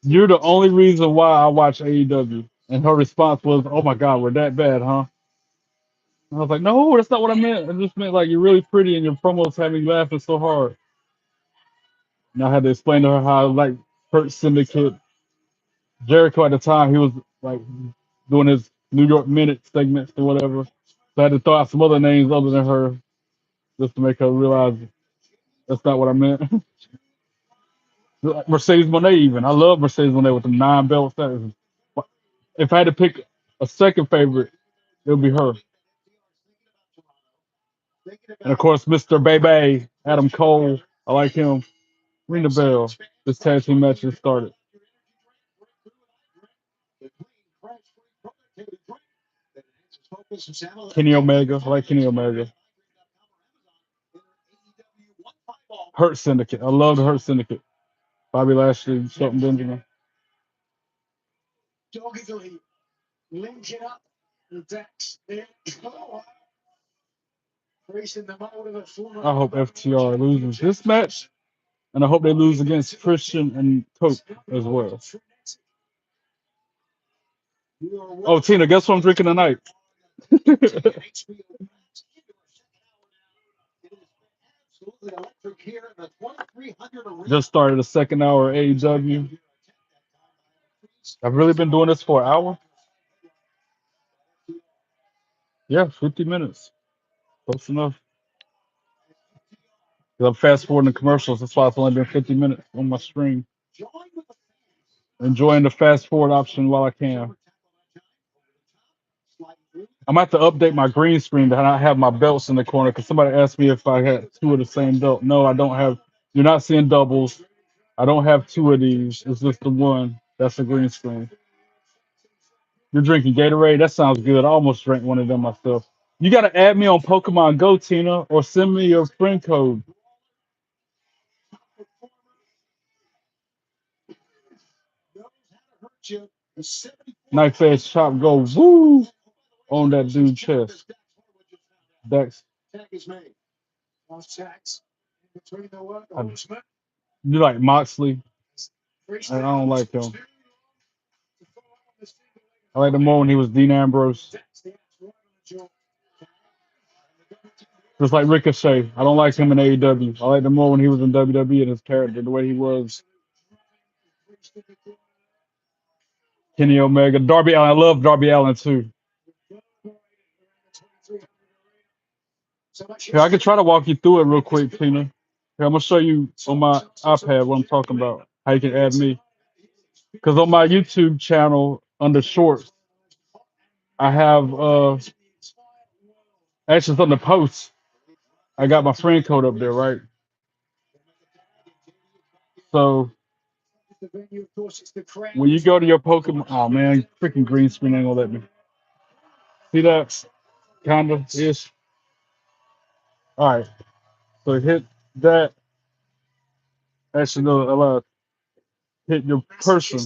S1: you're the only reason why I watch AEW. And her response was, "Oh my God, we're that bad, huh?" And I was like, "No, that's not what I meant. I just meant like you're really pretty and your promos have me laughing so hard." And I had to explain to her how like Kurt Syndicate, Jericho at the time, he was like doing his New York Minute segments or whatever. So I had to throw out some other names other than her just to make her realize that's not what I meant. Mercedes Monet even. I love Mercedes Monet with the 9 belts. If I had to pick a second favorite, it would be her. And of course, Mr. Bebe, Adam Cole. I like him. Ring the bell. This tag team match has started. Kenny Omega. I like Kenny Omega. Hurt Syndicate. I love the Hurt Syndicate. Bobby Lashley, Shelton Benjamin. I hope FTR loses this match, and I hope they lose against Christian and Coke as well. Oh, Tina, guess what I'm drinking tonight? Just started the second hour of AEW. I've really been doing this for an hour. Yeah, 50 minutes. Close enough. 'Cause I'm fast forwarding the commercials. That's why it's only been 50 minutes on my stream. Enjoying the fast forward option while I can. I'm gonna have to update my green screen to not have my belts in the corner because somebody asked me if I had two of the same belt. No, I don't have. You're not seeing doubles. I don't have two of these. It's just the one. That's a green screen. You're drinking Gatorade? That sounds good. I almost drank one of them myself. You got to add me on Pokemon Go, Tina, or send me your friend code. Knife edge chop go woo on that dude's chest. Dex. You like Moxley? I don't like him. I like him more when he was Dean Ambrose. Just like Ricochet. I don't like him in AEW. I like him more when he was in WWE and his character, the way he was. Kenny Omega. Darby Allin. I love Darby Allin too. Here, I can try to walk you through it real quick, Tina. Here, I'm gonna show you on my iPad what I'm talking about. How you can add me. Because on my YouTube channel under shorts, I have actually it's on the post. I got my friend code up there, right? So when you go to your Pokemon, oh man, freaking green screen ain't gonna let me. See that? Kinda ish. All right. So hit that. Actually, no, hit your person,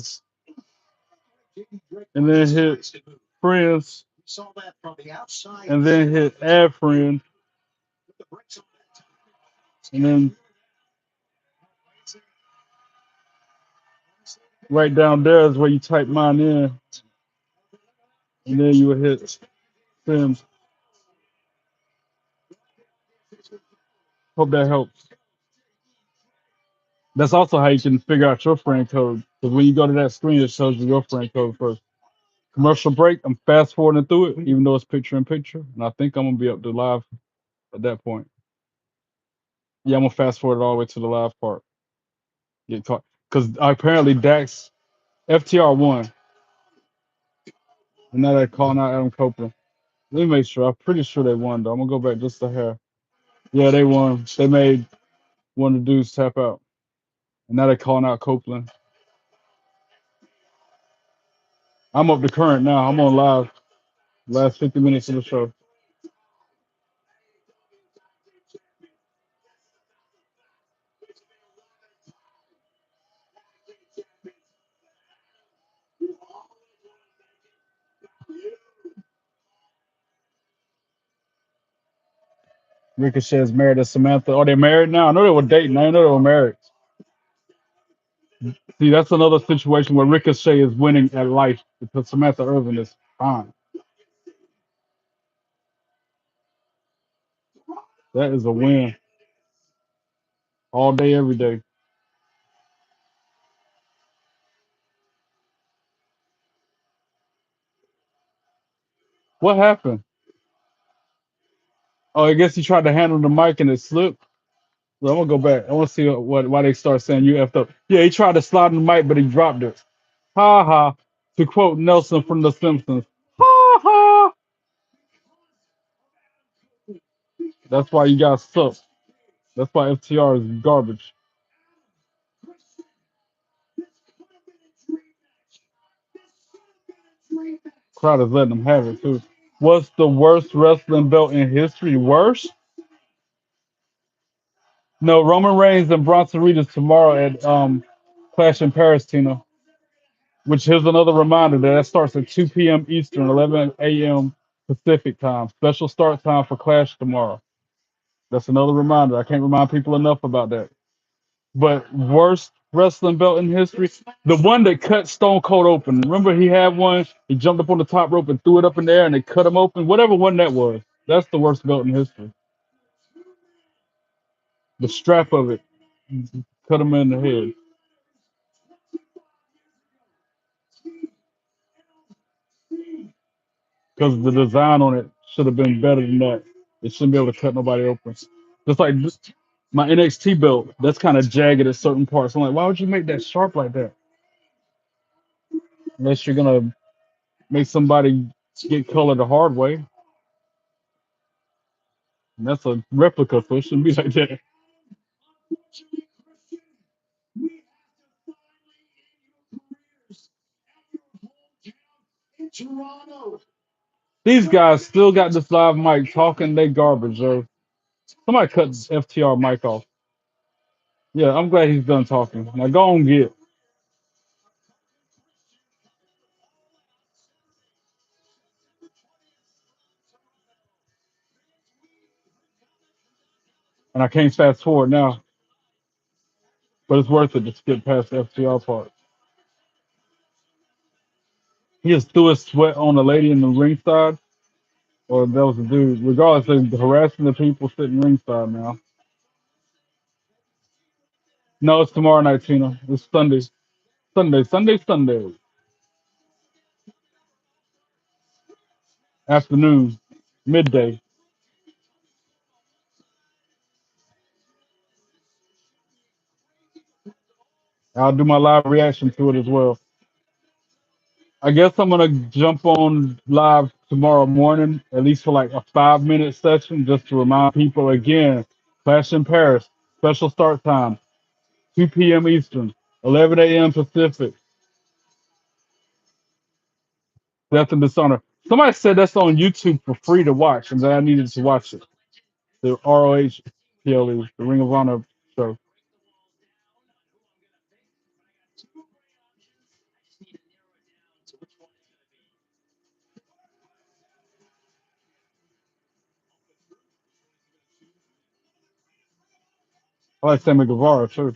S1: and then hit friends, and then hit add friend, and then right down there is where you type mine in, and then you will hit send. Hope that helps. That's also how you can figure out your friend code. Because when you go to that screen, it shows you your friend code first. Commercial break. I'm fast forwarding through it, even though it's picture in picture, and I think I'm gonna be up to live at that point. Yeah, I'm gonna fast forward all the way to the live part. Get caught because apparently Dax FTR won, and now they're calling out Adam Copeland. Let me make sure. I'm pretty sure they won though. I'm gonna go back just a hair. Yeah, they won. They made one of the dudes tap out, and now they're calling out Copeland. I'm up to current now. I'm on live. Last 50 minutes of the show. Ricochet is married to Samantha. Oh, they're married now? I know they were dating. I didn't know they were married. See, that's another situation where Ricochet is winning at life because Samantha Irvin is fine. That is a win all day, every day. What happened? Oh, I guess he tried to handle the mic and it slipped. Well, I'm gonna go back. I want to see why they start saying you effed up. Yeah, he tried to slide in the mic, but he dropped it. Ha ha. To quote Nelson from The Simpsons. Ha ha. That's why you guys suck. That's why FTR is garbage. Crowd is letting them have it too. What's the worst wrestling belt in history? Worst? No, Roman Reigns and Bronson Reed is tomorrow at Clash in Paris, Tina. Which here's another reminder that starts at 2 p.m. Eastern, 11 a.m. Pacific time. Special start time for Clash tomorrow. That's another reminder. I can't remind people enough about that. But worst wrestling belt in history, the one that cut Stone Cold open. Remember, he had one. He jumped up on the top rope and threw it up in the air, and they cut him open. Whatever one that was, that's the worst belt in history. The strap of it cut him in the head because the design on it should have been better than that. It shouldn't be able to cut nobody open. Just like my NXT belt, that's kind of jagged at certain parts. I'm like, why would you make that sharp like that? Unless you're gonna make somebody get colored the hard way. And that's a replica, so it shouldn't be like that.
S2: In Toronto.
S1: These guys still got this live mic talking they garbage, yo. Somebody cut FTR mic off. Yeah, I'm glad he's done talking. Now go on get. And I can't fast forward now, but it's worth it to skip past the FTR part. He just threw his sweat on the lady in the ringside, or that was a dude. Regardless, they're harassing the people sitting ringside now. No, it's tomorrow night, Tina. It's Sunday. Sunday. Afternoon, midday. I'll do my live reaction to it as well. I guess I'm gonna jump on live tomorrow morning, at least for like a 5 minute session, just to remind people again. Clash in Paris, special start time, 2 p.m. Eastern, 11 a.m. Pacific. Death and Dishonor. Somebody said that's on YouTube for free to watch, and that I needed to watch it. The ROH PLE, the Ring of Honor show. I like Sammy Guevara too.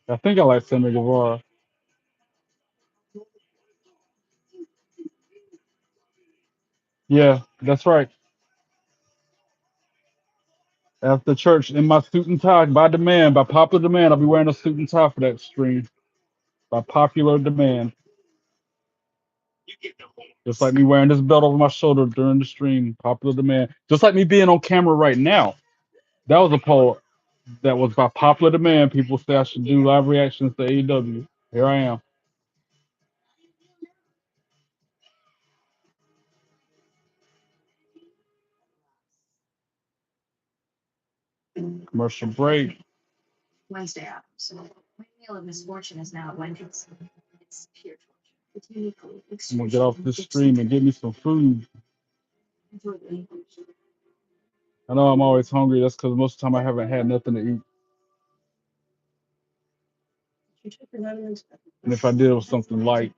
S1: I think I like Sammy Guevara. Yeah, that's right. After church, in my suit and tie, by demand, by popular demand, I'll be wearing a suit and tie for that stream. By popular demand. Just like me wearing this belt over my shoulder during the stream, popular demand. Just like me being on camera right now. That was a poll that was by popular demand. People say I should do live reactions to AEW. Here I am. Commercial break. I'm gonna get off this stream and get me some food. I know I'm always hungry. That's because most of the time I haven't had nothing to eat. And if I did, it was something light.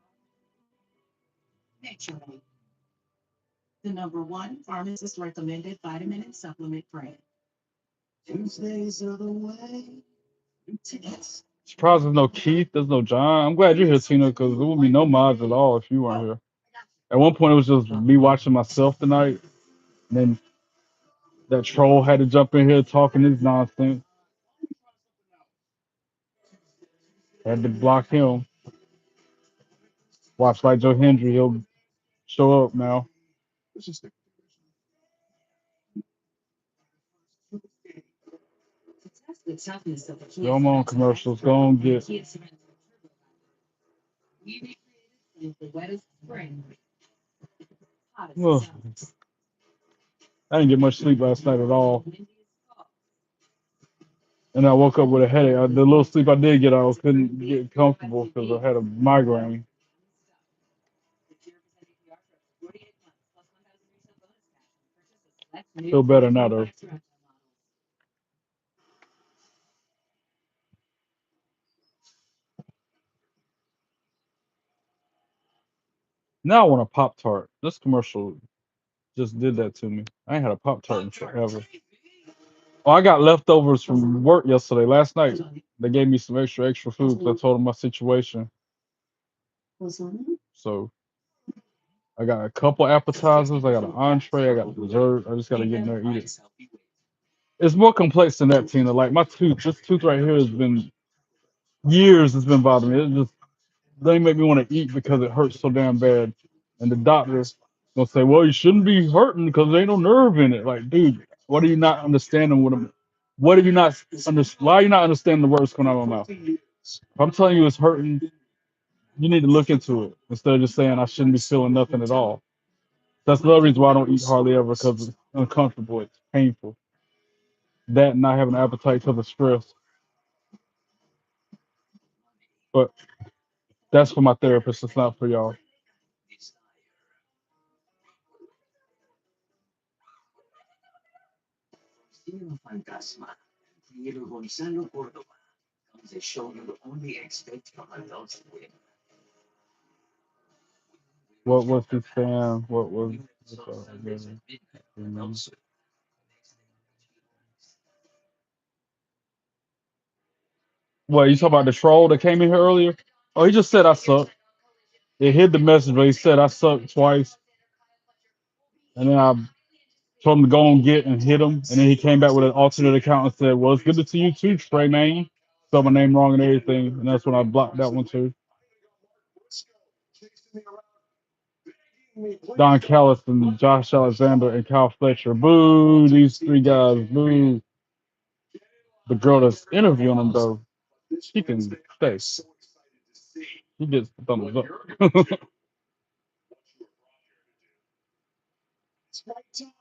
S1: Surprised there's no Keith, there's no John. I'm glad you're here, Tina, because there would be no mods at all if you weren't here. At one point, it was just me watching myself tonight. And then that troll had to jump in here talking his nonsense. Had to block him. Watch like Joe Hendry, he'll show up now. Go on commercials. Go on get. Ugh, I didn't get much sleep last night at all, and I woke up with a headache. The little sleep I did get, I couldn't get comfortable because I had a migraine. Feel better now though. Now I want a Pop Tart. This commercial just did that to me. I ain't had a Pop Tart in forever. Oh, I got leftovers from work yesterday. Last night, they gave me some extra food 'cause I told them my situation. So I got a couple appetizers. I got an entree. I got dessert. I just got to get in there and eat it. It's more complex than that, Tina. Like my tooth, this tooth right here has been years. It's been bothering me. It just they make me want to eat because it hurts so damn bad. And the doctor's gonna say, "Well, you shouldn't be hurting because there ain't no nerve in it." Like, dude, what are you not understanding? What are you not Why are you not understanding the words coming out of my mouth? If I'm telling you it's hurting, you need to look into it instead of just saying I shouldn't be feeling nothing at all. That's the other reason why I don't eat hardly ever because it's uncomfortable. It's painful. That and not having an appetite because of stress. But that's for my therapist. It's not for y'all. What was this fan? What was what you talking about the troll that came in here earlier? Oh, he just said I suck. It hid the message, but he said I sucked twice. And then I told him to go and get and hit him. And then he came back with an alternate account and said, "Well, it's good to see you too, Trey man." Spelled my name wrong and everything. And that's when I blocked that one too. Don Callis and Josh Alexander and Kyle Fletcher. Boo, these three guys. Boo. The girl that's interviewing him though, she can stay. He gets the thumbs up.
S2: It's right, John.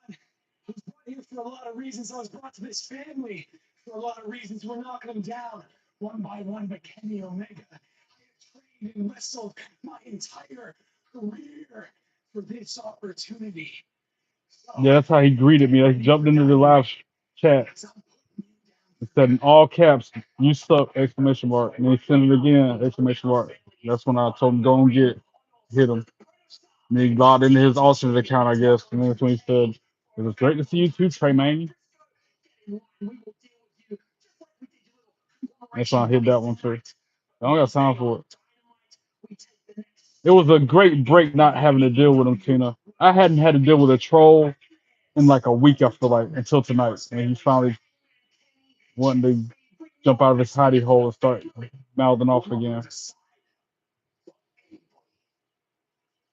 S2: I was brought here for a lot of reasons. I was brought to this family for a lot of reasons. We're knocking them down one by one, but Kenny Omega, I have trained and wrestled my entire career for this opportunity.
S1: Yeah, that's how he greeted me. I jumped into the live chat and said in all caps, "You suck!" Exclamation mark. And then he sent it again. Exclamation mark. That's when I told him go and hit him. And he logged into his alternate account, I guess. And that's when he said, "It was great to see you too, Trey man." That's why I hit that one too. I don't got time for it. It was a great break not having to deal with him, Tina. I hadn't had to deal with a troll in like a week, I feel like, until tonight. And he finally wanting to jump out of his hidey hole and start mouthing off again.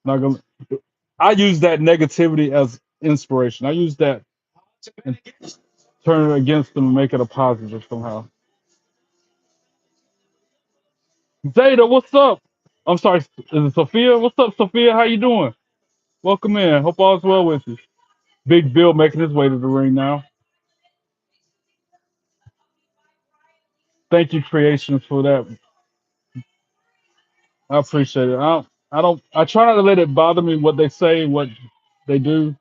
S1: Not gonna, I use that negativity as inspiration. I use that and turn it against them and make it a positive somehow. Zeta, what's up? I'm sorry, is it Sophia? What's up, Sophia? How you doing? Welcome in. Hope all's well with you. Big Bill making his way to the ring now. Thank you, Creations, for that. I appreciate it. I try not to let it bother me what they say, what they do,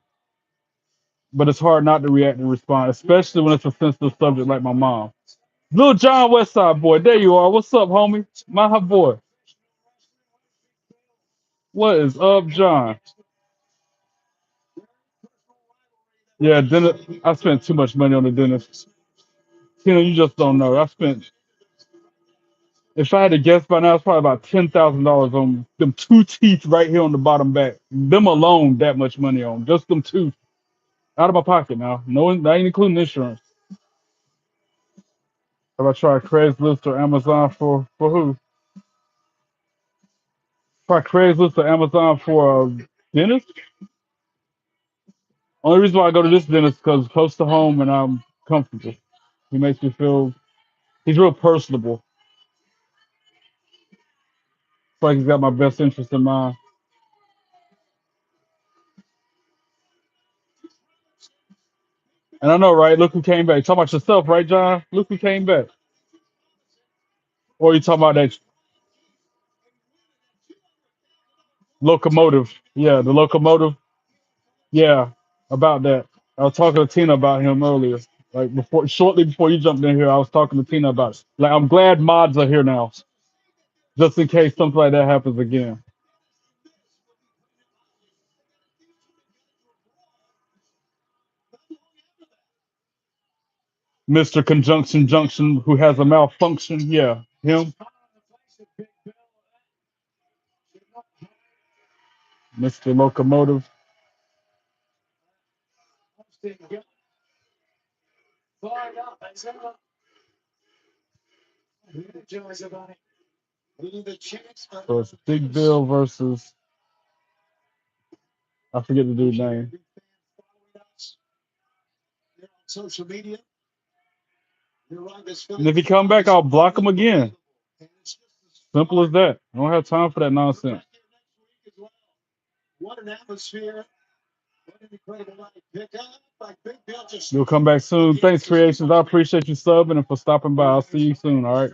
S1: but it's hard not to react and respond, especially when it's a sensitive subject like my mom. Little John Westside boy, there you are. What's up, homie? My hot boy. What is up, John? Yeah, dinner. I spent too much money on the dentist. You know, you just don't know. I spent. If I had to guess by now, it's probably about $10,000 on them two teeth right here on the bottom back. Them alone, that much money on just them two out of my pocket now. No, that ain't including insurance. Have I tried Craigslist or Amazon for who? Try Craigslist or Amazon for a dentist. Only reason why I go to this dentist because it's close to home and I'm comfortable. He makes me feel. He's real personable. It's like he's got my best interest in mind. And I know, right? Look who came back. You talking about yourself, right, John? Look who came back. Or you talking about that locomotive? Yeah, the locomotive. Yeah, about that. I was talking to Tina about him earlier. Like before, shortly before you jumped in here, I was talking to Tina about it. Like I'm glad mods are here now, just in case something like that happens again. Mr. Conjunction Junction, who has a malfunction. Yeah, him, Mr. Locomotive. So it's Big Bill versus I forget the dude's name.
S2: Social media.
S1: And if he come back, I'll block him again. Simple as that. I don't have time for that nonsense.
S2: What an atmosphere. What an incredible night. Pick up by Big Bill just
S1: You'll come back soon. Thanks, Creations. I appreciate you subbing and for stopping by. I'll see you soon. All right.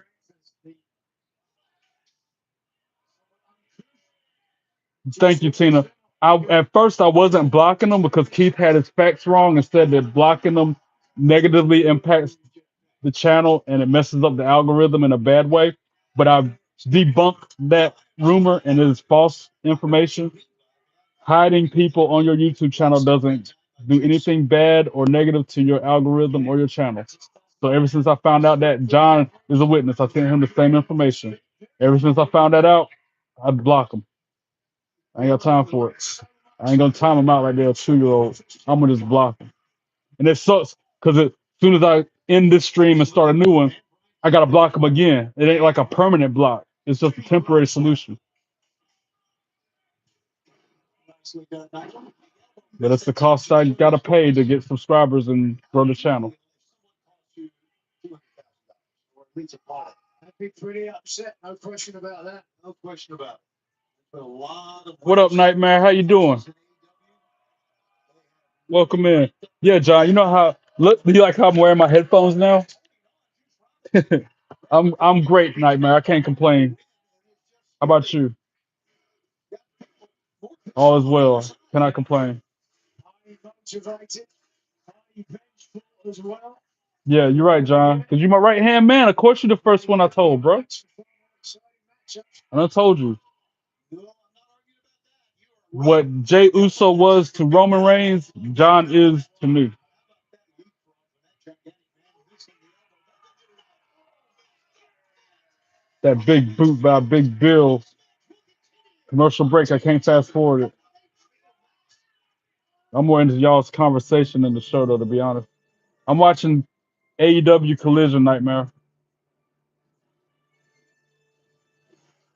S1: Thank you, Tina. At first I wasn't blocking them because Keith had his facts wrong and said that blocking them negatively impacts the channel and it messes up the algorithm in a bad way. But I've debunked that rumor and it is false information. Hiding people on your YouTube channel doesn't do anything bad or negative to your algorithm or your channel. So ever since I found out that John is a witness, I sent him the same information. Ever since I found that out, I block him. I ain't got time for it. I ain't gonna time him out like they're a 2-year-old. I'm gonna just block him. And it sucks because as soon as I end this stream and start a new one, I gotta block him again. It ain't like a permanent block. It's just a temporary solution. But it's the cost I gotta pay to get subscribers and grow the channel.
S2: I'd be pretty upset. No question about that. No question about it. But a lot of
S1: What up, Nightmare? How you doing? Welcome in. Yeah, John. You know how look? Do you like how I'm wearing my headphones now? I'm great, Nightmare. I can't complain. How about you? All is well. Cannot complain.
S2: as well.
S1: Yeah, you're right, John. Cause you're my right hand man. Of course, you're the first one I told, bro. And I told you what Jay Uso was to Roman Reigns, John is to me. That big boot by Big Bill. Commercial break. I can't fast forward it. I'm more into y'all's conversation than the show, though. To be honest, I'm watching AEW Collision Nightmare.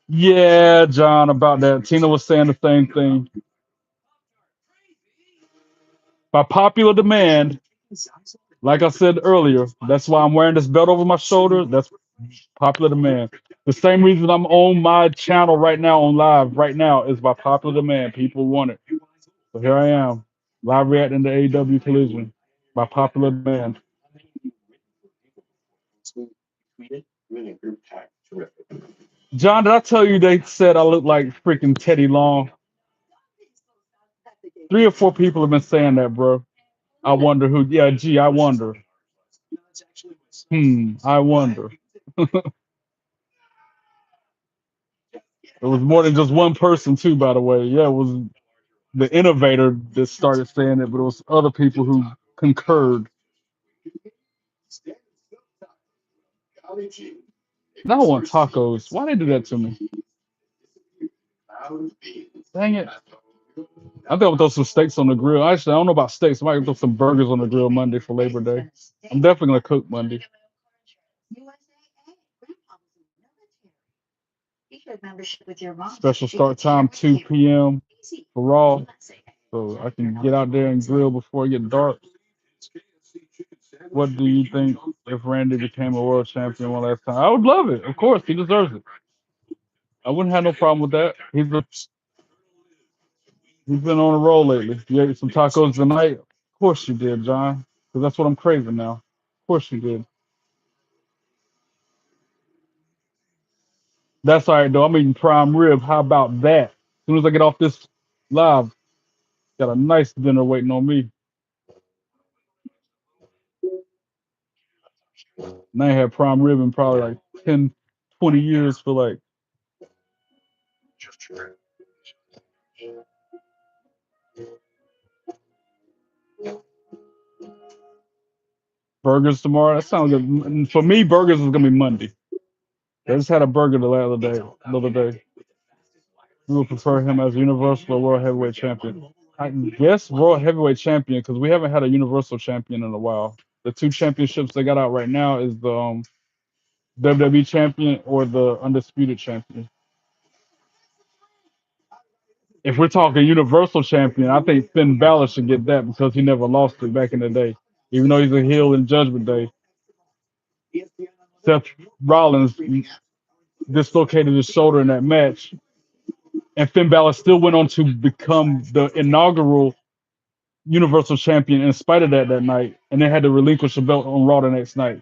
S1: Yeah, John, about that. Tina was saying the same thing. By popular demand, like I said earlier, that's why I'm wearing this belt over my shoulder. That's popular demand. The same reason I'm on my channel right now, on live right now, is by popular demand. People want it. So here I am, live reacting to AEW Collision by popular demand. John, did I tell you they said I look like freaking Teddy Long? 3 or 4 people have been saying that, bro. I wonder who. Yeah, gee, I wonder. I wonder. It was more than just one person, too, by the way. Yeah, it was the innovator that started saying it, but it was other people who concurred. Now I want tacos. Why they do that to me? Dang it. I think I'm gonna throw some steaks on the grill. Actually, I don't know about steaks. I might throw some burgers on the grill Monday for Labor Day. I'm definitely gonna cook Monday. Special start time 2 p.m. for Raw, so I can get out there and grill before it gets dark. What do you think if Randy became a world champion one last time? I would love it. Of course, he deserves it. I wouldn't have no problem with that. He's been on a roll lately. You ate some tacos tonight? Of course you did, John. Because that's what I'm craving now. Of course you did. That's all right though. I'm eating prime rib. How about that? As soon as I get off this live, got a nice dinner waiting on me. And I ain't had prime rib in probably like 10, 20 years for like burgers tomorrow. That sounds good. For me, burgers is gonna be Monday. I just had a burger the other day. We would prefer him as Universal or World Heavyweight Champion. I guess World Heavyweight Champion because we haven't had a Universal Champion in a while. The two championships they got out right now is the WWE Champion or the Undisputed Champion. If we're talking Universal Champion, I think Finn Balor should get that because he never lost it back in the day. Even though he's a heel in Judgment Day, Seth Rollins dislocated his shoulder in that match, and Finn Balor still went on to become the inaugural Universal Champion in spite of that night, and then had to relinquish the belt on Raw the next night.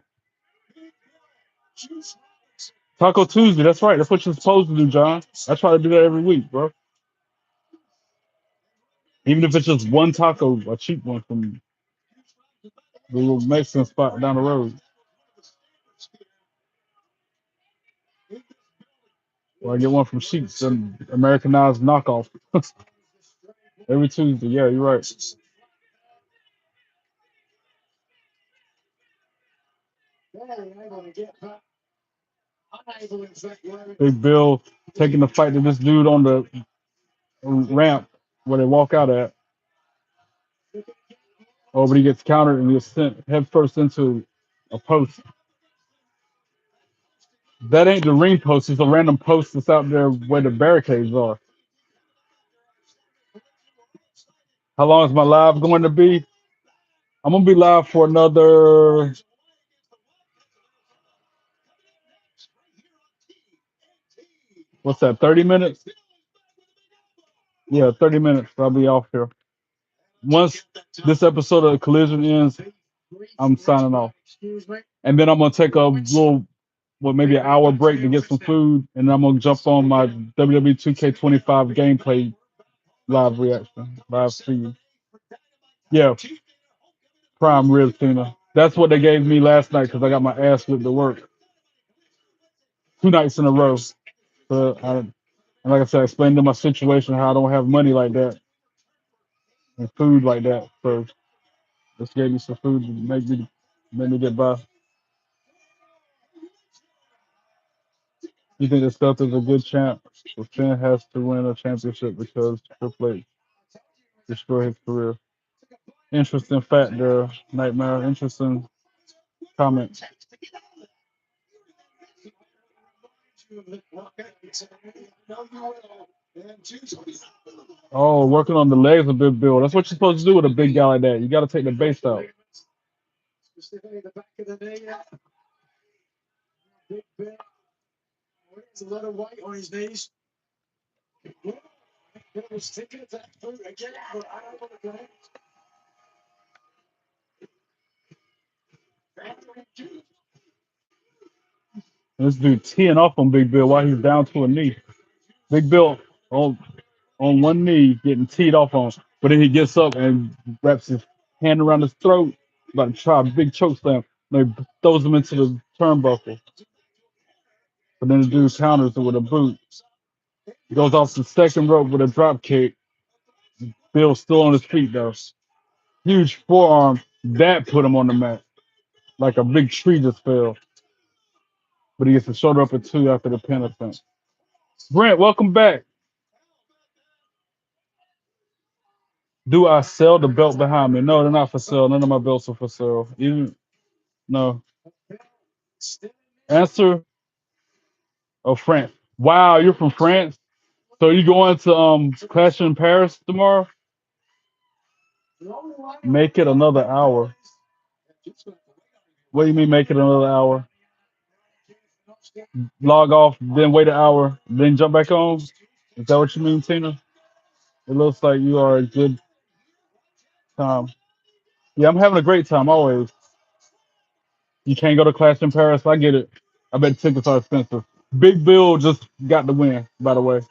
S1: Taco Tuesday, that's right. That's what you're supposed to do, John. I try to do that every week, bro. Even if it's just one taco, a cheap one from the little Mexican spot down the road. Or I get one from Sheets, an Americanized knockoff. Every Tuesday. Yeah, you're right. Big Bill taking the fight to this dude on the ramp where they walk out at. Oh, but he gets countered and gets sent head first into a post. That ain't the ring post. It's a random post that's out there where the barricades are. How long is my live going to be? I'm gonna be live for another. What's that? 30 minutes? Yeah, 30 minutes. I'll be off here. Once this episode of Collision ends, I'm signing off, and then I'm gonna take a little, well, maybe an hour break to get some food, and then I'm gonna jump on my WWE 2K25 gameplay live reaction, live stream. Yeah, prime rib tuna. That's what they gave me last night because I got my ass whipped to work 2 nights in a row. And like I said, I explained to my situation how I don't have money like that and food like that. So just gave me some food to make me get by. You think this stuff is a good champ? Well, Finn has to win a championship because Triple H destroyed his career. Interesting fact there, Nightmare. Interesting comment. Oh, working on the legs a big Bill. That's what you're supposed to do with a big guy like that. You got to take the base out. This dude teeing off on Big Bill while he's down to a knee. Big Bill on one knee getting teed off on, but then he gets up and wraps his hand around his throat, about to try a big choke slam. And he throws him into the turnbuckle. But then the dude counters it with a boot. He goes off the second rope with a drop kick. Bill's still on his feet though. Huge forearm. That put him on the mat. Like a big tree just fell. But he gets the shoulder up at two after the pin attempt. Brent, welcome back. Do I sell the belt behind me? No, they're not for sale. None of my belts are for sale. Even no. Answer. Oh, France. Wow, you're from France. So you going to Clash in Paris tomorrow? Make it another hour. What do you mean make it another hour? Log off, then wait an hour, then jump back on? Is that what you mean, Tina? It looks like you are a good time. Yeah, I'm having a great time always. You can't go to Clash in Paris. I get it. I bet tickets are expensive. Big Bill just got the win, by the way.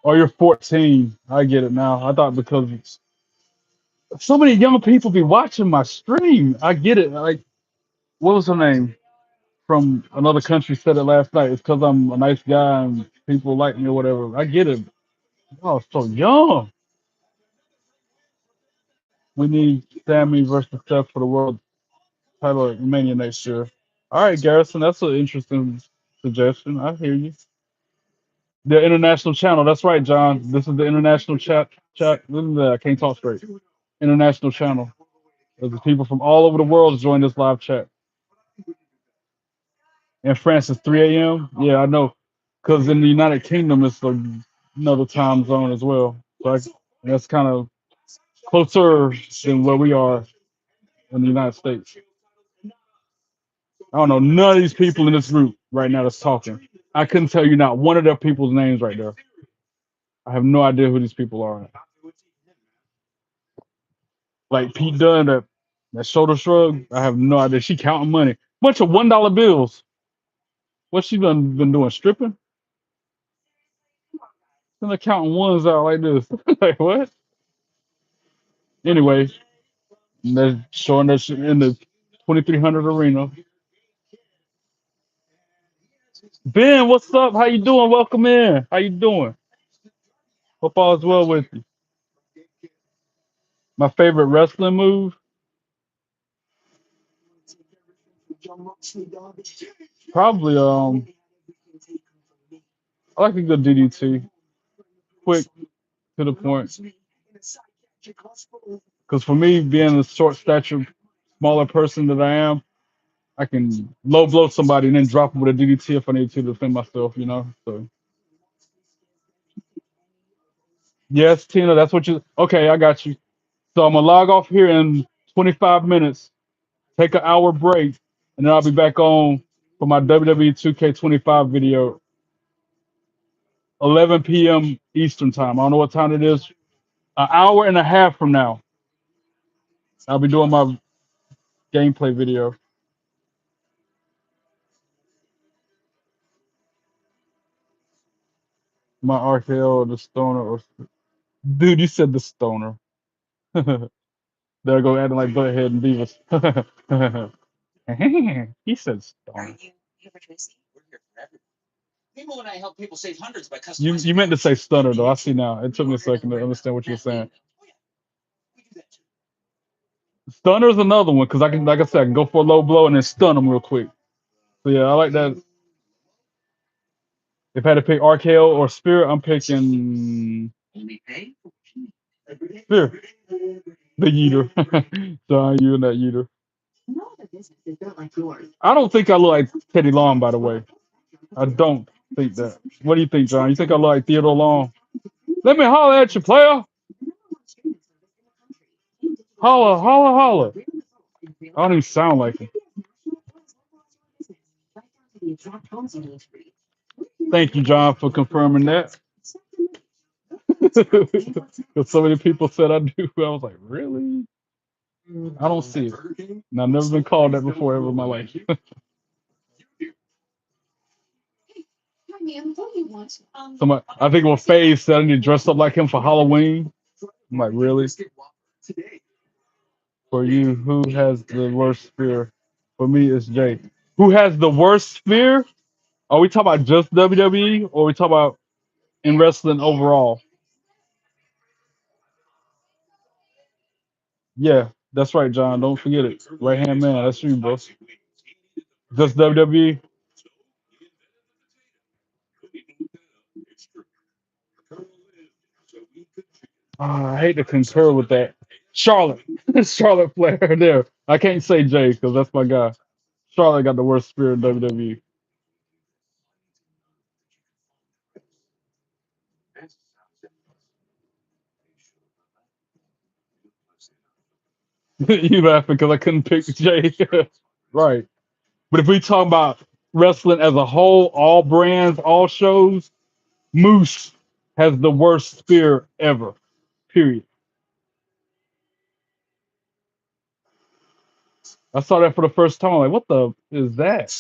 S1: Oh, you're 14. I get it now. I thought because so many young people be watching my stream. I get it. Like, what was her name from another country said it last night? It's because I'm a nice guy and people like me or whatever. I get it. Oh, so young. We need Sammy versus Steph for the world title at Romania next year. All right, Garrison, that's an interesting suggestion. I hear you. The international channel. That's right, John. This is the international chat. Chat. I can't talk straight. International channel. There's people from all over the world join this live chat. In France, it's 3 a.m. Yeah, I know. Because in the United Kingdom, it's another time zone as well. So that's kind of closer than where we are in the United States. I don't know none of these people in this group right now that's talking. I couldn't tell you not one of their people's names right there. I have no idea who these people are. Like Pete Dunne, that shoulder shrug. I have no idea. She counting money. Bunch of $1 bills. What she been doing? Stripping? Then counting ones out like this. Like what? Anyway, they're showing that shit in the 2300 arena. Ben, what's up? How you doing? Welcome in. How you doing? Hope all is well with you. My favorite wrestling move, probably I like a good DDT, quick to the point. Because for me, being a short stature, smaller person that I am, I can low blow somebody and then drop them with a DDT if I need to defend myself. So yes, Tina, that's what you. Okay, I got you. So I'm gonna log off here in 25 minutes, take an hour break, and then I'll be back on for my WWE 2K25 video, 11 p.m. Eastern time. I don't know what time it is. An hour and a half from now, I'll be doing my gameplay video. My RKO or the stoner or dude, you said the stoner. There go adding like Butthead and Beavis. He said stoner. You meant to say stunner though. I see now. It took me a second to understand what you were saying. Stunner's another one because I can, like I said, I can go for a low blow and then stun them real quick. So yeah, I like that. If I had to pick RKO or Spirit, I'm picking Spirit, the Yeeter. So you and that Yeeter. I don't think I look like Teddy Long, by the way. I don't think that. What do you think, John? You think I look like Theodore Long? Let me holler at you, player. Holler, holler, holler. I don't even sound like him. Thank you, John, for confirming that. Because so many people said I do. I was like, really? I don't see it. And I've never been called that before ever in my life. Somebody, I think what Faye said I need to dress up like him for Halloween. I'm like, really? For you, who has the worst fear? For me, it's Jay. Who has the worst fear? Are we talking about just WWE or are we talking about in wrestling overall? Yeah, that's right, John. Don't forget it. Right hand man. That's you, bro. Just WWE. I hate to concur with that. Charlotte. Charlotte Flair there. I can't say Jay because that's my guy. Charlotte got the worst spirit in WWE. You laughing because I couldn't pick Jay. Right. But if we talk about wrestling as a whole, all brands, all shows, Moose has the worst spear ever. Period. I saw that for the first time. I'm like, what the is that?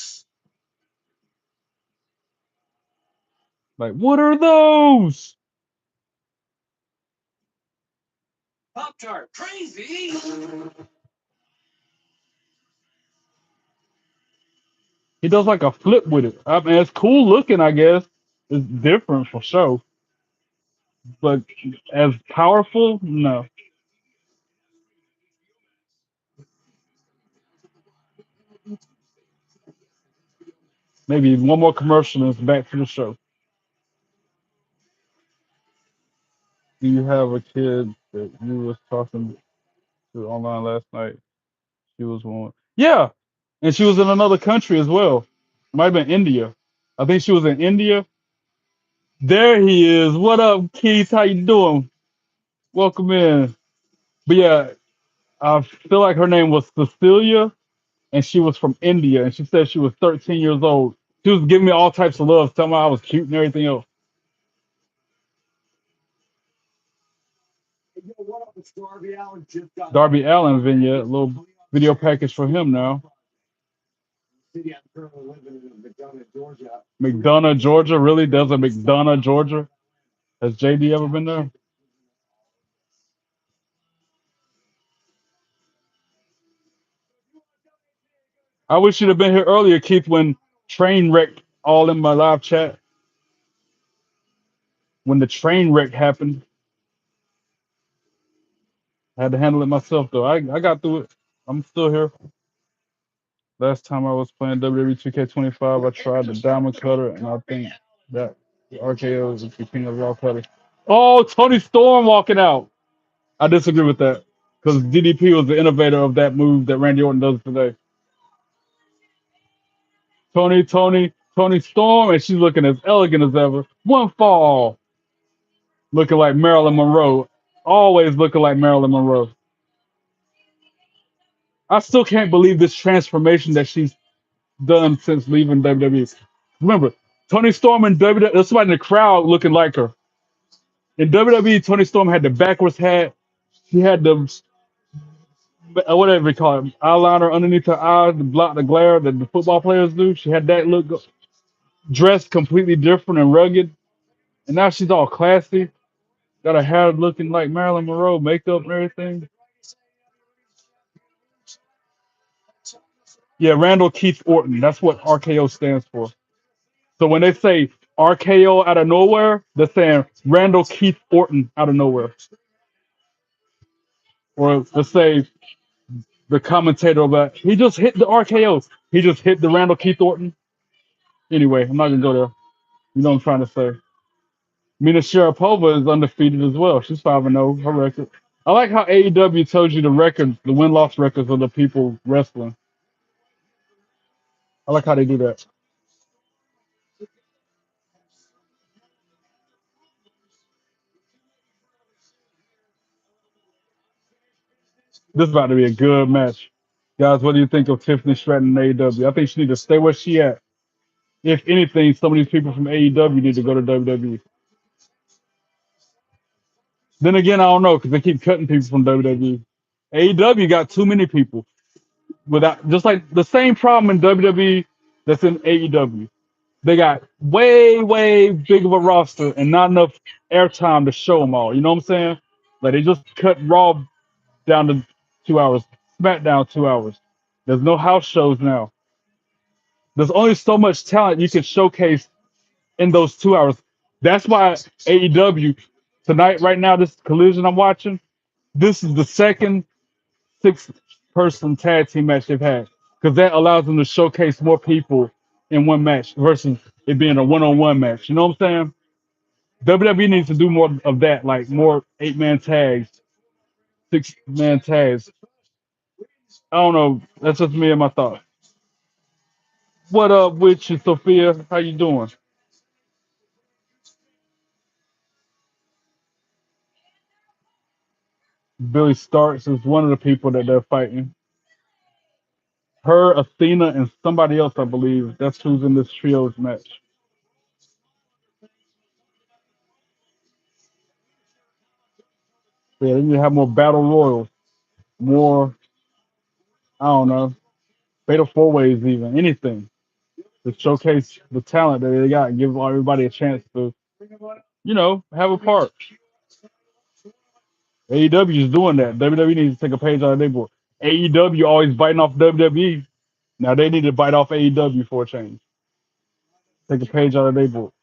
S1: Like, what are those?
S2: Pop Tart, crazy.
S1: He does like a flip with it. I mean, it's cool looking, I guess. It's different for sure, but as powerful, no. Maybe one more commercial and it's back to the show. Do you have a kid that you was talking to online last night? She was one. Yeah, and she was in another country as well. Might have been India. I think she was in India. There he is. What up, Keith? How you doing? Welcome in. But yeah, I feel like her name was Cecilia, and she was from India, and she said she was 13 years old. She was giving me all types of love, telling me I was cute and everything else.
S2: Yo, what up? It's Darby Allen. Just got
S1: Darby Allen vignette, little video package for him now.
S2: city I'm currently living in McDonough, Georgia.
S1: McDonough, Georgia, really? There's a McDonough, Georgia? Has JD ever been there? I wish you'd have been here earlier, Keith, when train wreck all in my live chat. When the train wreck happened, I had to handle it myself though. I got through it. I'm still here. Last time I was playing WWE 2K25, I tried the Diamond Cutter, and I think that the RKO is the king of all cutters. Oh, Tony Storm walking out. I disagree with that because DDP was the innovator of that move that Randy Orton does today. Tony Storm, and she's looking as elegant as ever. One fall, looking like Marilyn Monroe. Always looking like Marilyn Monroe. I still can't believe this transformation that she's done since leaving WWE. Remember, Tony Storm in WWE, there's somebody in the crowd looking like her. In WWE, Tony Storm had the backwards hat. She had the whatever you call it, eyeliner underneath her eyes to block the glare that the football players do. She had that look, dressed completely different and rugged. And now she's all classy. Got her hair looking like Marilyn Monroe, makeup and everything. Yeah, Randall Keith Orton. That's what RKO stands for. So when they say RKO out of nowhere, they're saying Randall Keith Orton out of nowhere. Or let's say the commentator of that, he just hit the RKO. He just hit the Randall Keith Orton. Anyway, I'm not gonna go there. You know what I'm trying to say. Mina Sharapova is undefeated as well. She's 5-0, her record. I like how AEW tells you the records, the win-loss records of the people wrestling. I like how they do that. This is about to be a good match. Guys, what do you think of Tiffany Stratton in AEW? I think she needs to stay where she at. If anything, some of these people from AEW need to go to WWE. Then again, I don't know because they keep cutting people from WWE. AEW got too many people without just like the same problem in WWE that's in AEW. They got way big of a roster and not enough airtime to show them all. You know what I'm saying? Like they just cut Raw down to 2 hours, SmackDown 2 hours. There's no house shows now. There's only so much talent you can showcase in those 2 hours. That's why AEW tonight, right now, this collision I'm watching, this is the second six-person tag team match they've had because that allows them to showcase more people in one match versus it being a one-on-one match. You know what I'm saying? WWE needs to do more of that, like more eight-man tags, six-man tags. I don't know. That's just me and my thoughts. What up with you, Sophia? How you doing? Billy Starks is one of the people that they're fighting. Her, Athena, and somebody else, I believe. That's who's in this trios match. Yeah, they need to have more battle royals. More, I don't know. fatal four ways, even anything to showcase the talent that they got and give everybody a chance to, have a part. AEW is doing that. WWE needs to take a page out of their book. AEW always biting off WWE. Now they need to bite off AEW for a change. Take a page out of their book.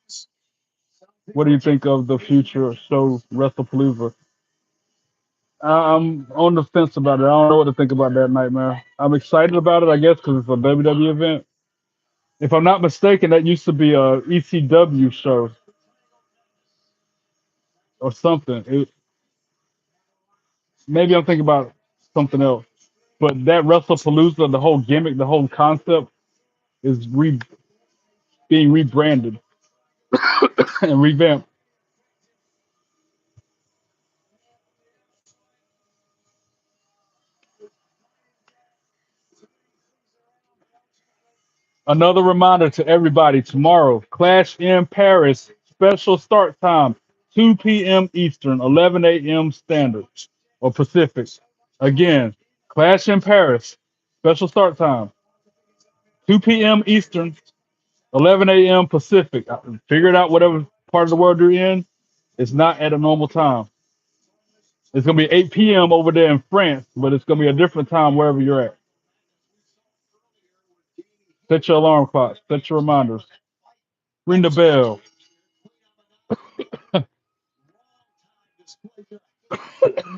S1: What do you think of the future show WrestlePalooza? I'm on the fence about it. I don't know what to think about that nightmare. I'm excited about it, I guess, because it's a WWE event. If I'm not mistaken, that used to be a ECW show or something. Maybe I'm thinking about something else. But that WrestlePalooza, the whole gimmick, the whole concept is being rebranded and revamped. Another reminder to everybody tomorrow, Clash in Paris, special start time, 2 p.m. Eastern, 11 a.m. Standard or Pacific. Again, Clash in Paris, special start time, 2 p.m. Eastern, 11 a.m. Pacific. Figure it out, whatever part of the world you're in. It's not at a normal time. It's going to be 8 p.m. over there in France, but it's going to be a different time wherever you're at. Set your alarm clocks, set your reminders, ring the bell.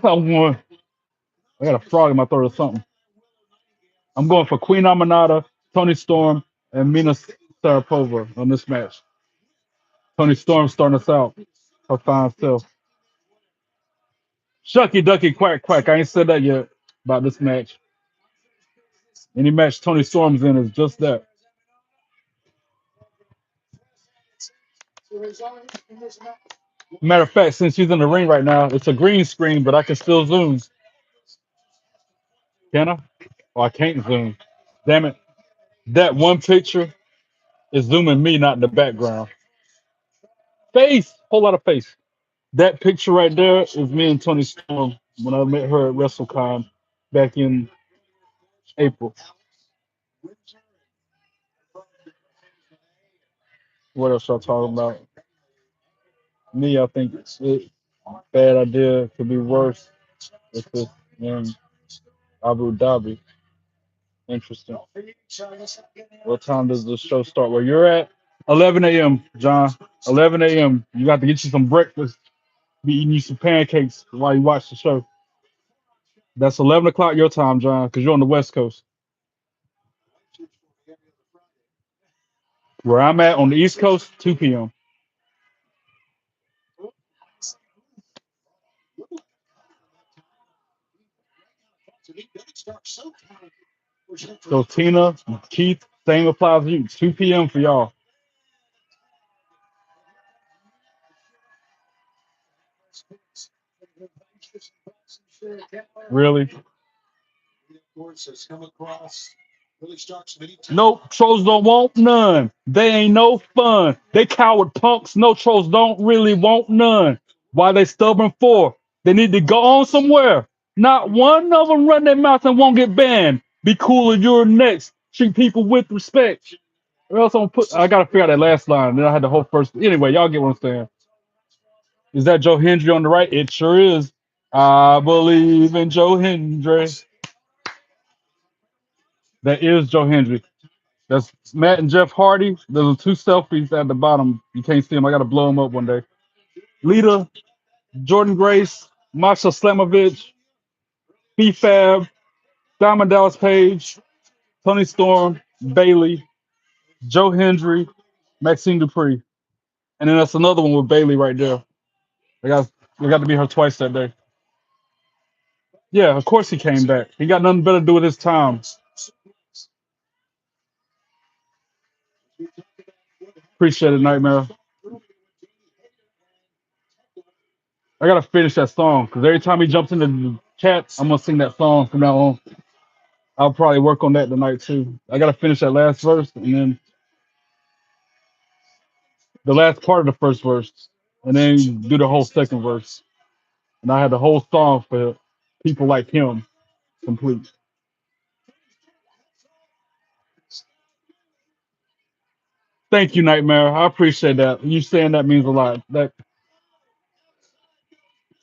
S1: I'm going, I got a frog in my throat or something. I'm going for Queen Amanada, Tony Storm, and Mina Sarapova on this match. Tony Storm starting us out. Her fine self. Shucky ducky quack quack. I ain't said that yet about this match. Any match Tony Storm's in is just that. Matter of fact, since she's in the ring right now, it's a green screen, but I can still zoom. Can I? Oh, I can't zoom. Damn it. That one picture is zooming me, not the background. Face! Whole lot of face. That picture right there is me and Tony Storm when I met her at WrestleCon back in April. What else y'all talking about? Me, I think it's a bad idea. Could be worse if it's in Abu Dhabi. Interesting. What time does the show start? Where you're at? 11 a.m., John. 11 a.m. You got to get you some breakfast. Be eating you some pancakes while you watch the show. That's 11 o'clock your time, John, because you're on the West Coast. Where I'm at on the East Coast, 2 p.m. So Tina, Keith, same applies to you. 2 p.m. for y'all. Really? Nope, trolls don't want none. They ain't no fun. They coward punks. No trolls don't really want none. Why they stubborn for? They need to go on somewhere. Not one of them run their mouth and won't get banned. Be cool if you're next. Treat people with respect. Or else I'm gonna put. I gotta figure out that last line. Then I had the whole first. Anyway, y'all get what I'm saying. Is that Joe Hendry on the right? It sure is. I believe in Joe Hendry. That is Joe Hendry. That's Matt and Jeff Hardy. Those are two selfies at the bottom. You can't see them. I got to blow them up one day. Lita, Jordan Grace, Masha Slamovich, B-Fab, Diamond Dallas Page, Tony Storm, Bailey, Joe Hendry, Maxine Dupree. And then that's another one with Bailey right there. I got to be her twice that day. Yeah, of course he came back. He got nothing better to do with his time. Appreciate it, Nightmare. I gotta finish that song because every time he jumps into the chat, I'm gonna sing that song from now on. I'll probably work on that tonight too. I gotta finish that last verse and then the last part of the first verse, and then do the whole second verse. And I had the whole song for people like him complete. Thank you, Nightmare. I appreciate that. You saying that means a lot. That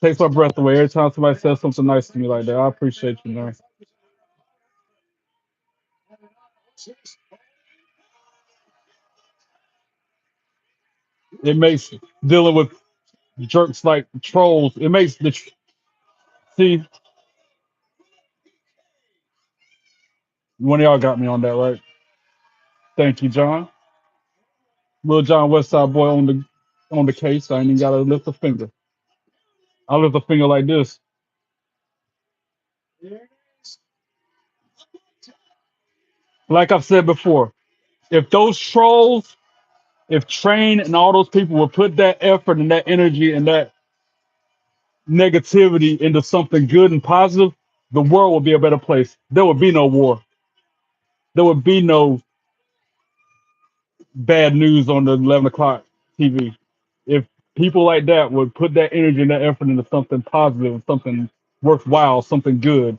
S1: takes my breath away every time somebody says something nice to me like that. I appreciate you, man. It makes dealing with jerks like trolls. It makes see, one of y'all got me on that, right? Thank you, John. Little John Westside boy on the case. I ain't even gotta lift a finger. I lift a finger like this. Like I've said before, if those trolls, if Train and all those people would put that effort and that energy and that negativity into something good and positive, the world would be a better place. There would be no war. There would be no bad news on the 11 o'clock TV. If people like that would put that energy and that effort into something positive, something worthwhile, something good,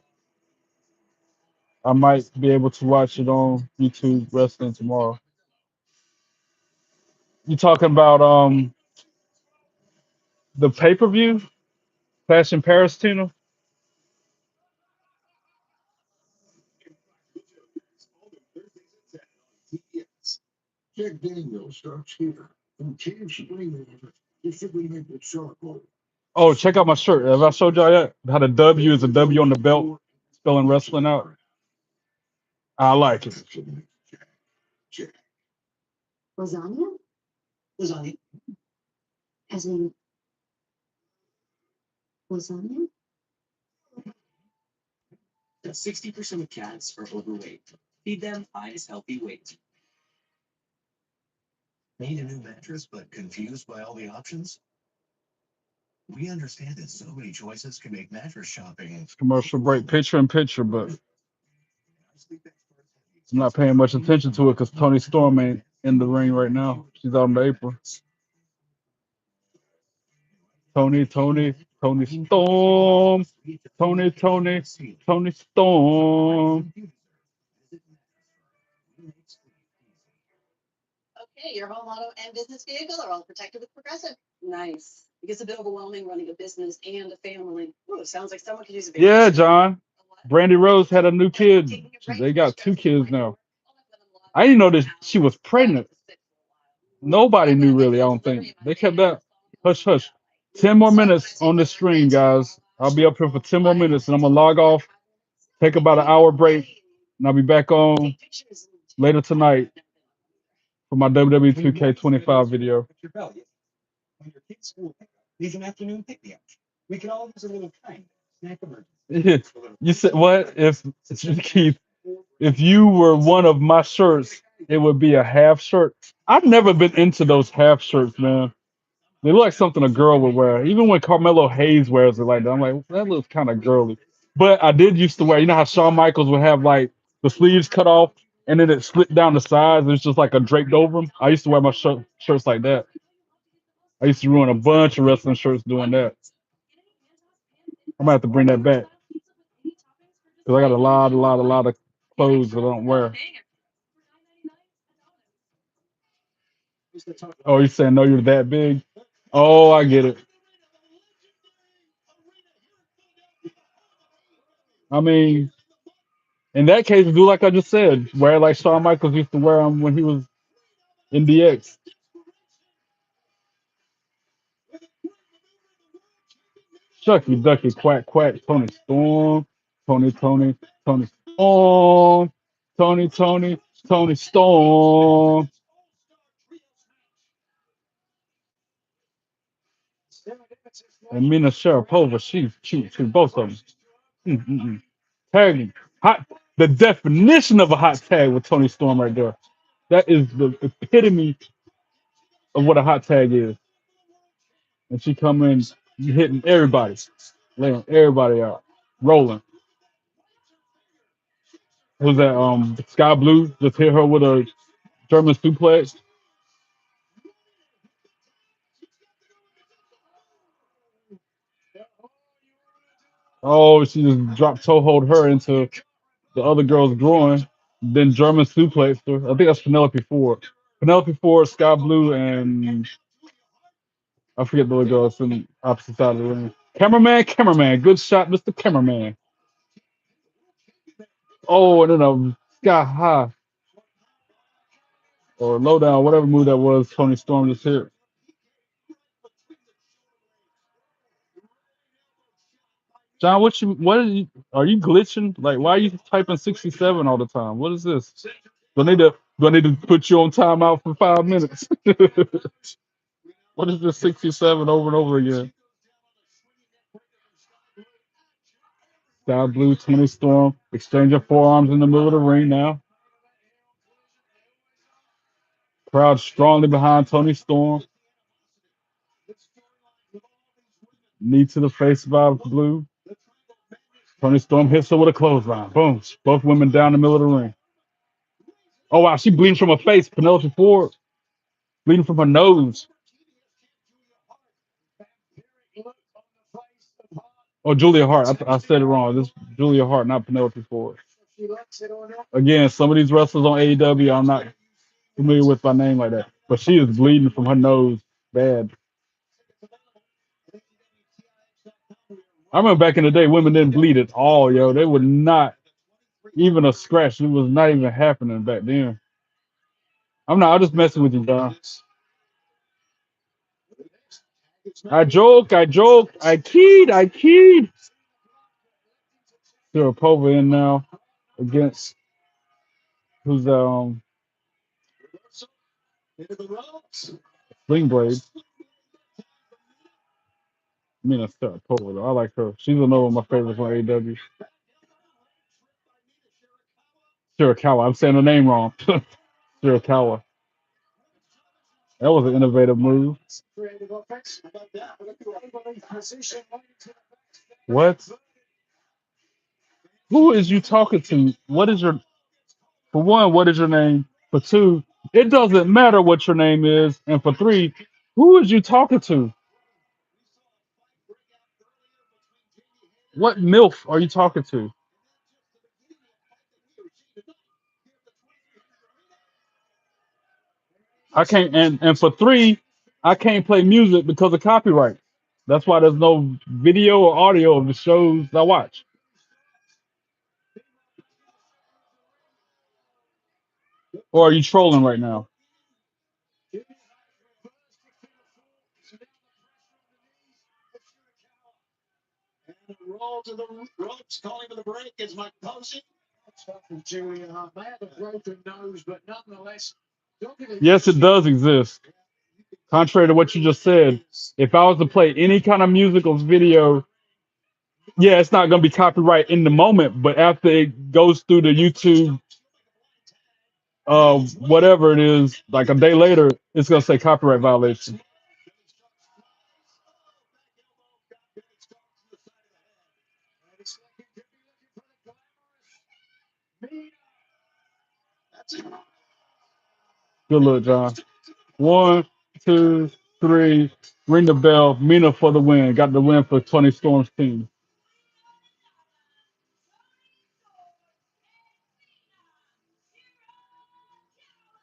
S1: I might be able to watch it on YouTube wrestling tomorrow. You talking about the pay per view, Clash in Paris, Tina?
S2: Jack Daniels starts here. And Cage Spring distributing the charcoal.
S1: Oh, check out my shirt. Have I showed y'all yet? How the W is a W on the belt, spelling wrestling out. I like it.
S2: Lasagna? Lasagna. As in lasagna? 60% of cats are overweight. Feed them I's healthy weight. Need a new mattress but confused by all the options? We understand that so many choices can make mattress shopping.
S1: Commercial break, picture in picture, but I'm not paying much attention to it because Tony Storm ain't in the ring right now. She's out in the apron. Tony Storm. Tony Storm.
S2: Okay, your home, auto, and business vehicle are all protected with Progressive. Nice. It gets a bit overwhelming running a business and a family. Ooh, it sounds like someone could use a vacation.
S1: Yeah, John. Brandy Rose had a new kid. They got two kids now. I didn't know that she was pregnant. Nobody knew really, I don't think. They kept that hush hush. 10 more minutes on this stream, guys. I'll be up here for 10 more minutes and I'm gonna log off, take about an hour break, and I'll be back on later tonight for my WWE 2K25 video.
S2: When your kids' school pickup needs an afternoon pick me up. We can all use a little time. Snack emergency.
S1: You said what? If Keith, if you were one of my shirts, it would be a half shirt. I've never been into those half shirts, man. They look like something a girl would wear. Even when Carmelo Hayes wears it like that, I'm like, that looks kind of girly. But I did used to wear, you know how Shawn Michaels would have like the sleeves cut off and then it split down the sides. It's just like a draped over them. I used to wear my shirts like that. I used to ruin a bunch of wrestling shirts doing that. I might have to bring that back because I got a lot of clothes that I don't wear. Oh, you saying no? You're that big? Oh, I get it. I mean, in that case, do like I just said, wear like Shawn Michaels used to wear them when he was in DX. Shucky Ducky Quack Quack Tony Storm, Tony Storm, Tony Storm, and Mina Sharapova. She both of them. Mm-mm-mm. Tagging hot. The definition of a hot tag with Tony Storm right there. That is the epitome of what a hot tag is. And she come in hitting everybody, laying everybody out, rolling. Who's that? Sky Blue just hit her with a German suplex. Oh, she just dropped toe hold her into the other girl's groin. Then German suplexed her. I think that's Penelope Ford. Penelope Ford, Sky Blue, and I forget the other girl. It's on opposite side of the ring. Cameraman, good shot, Mr. Cameraman. Oh, and then a Sky High or low down, whatever move that was. Tony Storm just hit. John, are you glitching? Like, why are you typing 67 all the time? What is this? Do I need to put you on timeout for 5 minutes? What is this 67 over and over again? Sky Blue, Tony Storm, exchange of forearms in the middle of the ring now. Crowd strongly behind Tony Storm. Knee to the face by Blue. Tony Storm hits her with a clothesline. Boom. Both women down the middle of the ring. Oh, wow. She bleeding from her face. Penelope Ford bleeding from her nose. Oh, Julia Hart. I said it wrong. This is Julia Hart, not Penelope Ford. Again, some of these wrestlers on AEW I'm not familiar with by name like that. But she is bleeding from her nose bad. I remember back in the day, women didn't bleed at all, yo. They would not even a scratch. It was not even happening back then. I'm just messing with you, John. I keyed. Sharapova in now against who's Sling Blade. I mean, Sharapova though. I like her. She's another one of my favorites on AEW. Shirakawa. I'm saying the name wrong. Shirakawa. That was an innovative move. What? Who is you talking to? For one, what is your name? For two, it doesn't matter what your name is. And for three, who is you talking to? What MILF are you talking to? I can't and for three, I can't play music because of copyright. That's why there's no video or audio of the shows I watch. Or are you trolling right now? Yes, it does exist. Contrary to what you just said, if I was to play any kind of musical video, yeah, it's not gonna be copyright in the moment, but after it goes through the YouTube, whatever it is, like a day later, it's gonna say copyright violation. Good luck, John. One, two, three. Ring the bell. Mina for the win. Got the win for Tony Storm's team.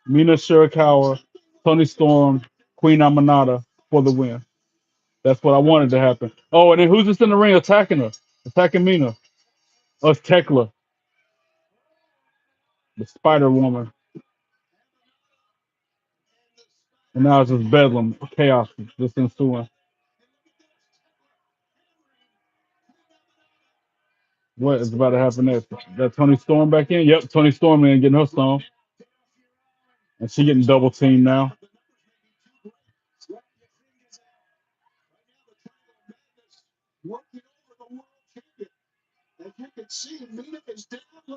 S1: Mina Shirakawa, Tony Storm, Queen Amanada for the win. That's what I wanted to happen. Oh, and then who's just in the ring attacking her? Attacking Mina. Oh, it's Tekla, the Spider Woman. And now it's just bedlam, chaos just ensuing. What is about to happen next? That Tony Storm back in? Yep, Tony Storm in getting her stone. And she getting double teamed now.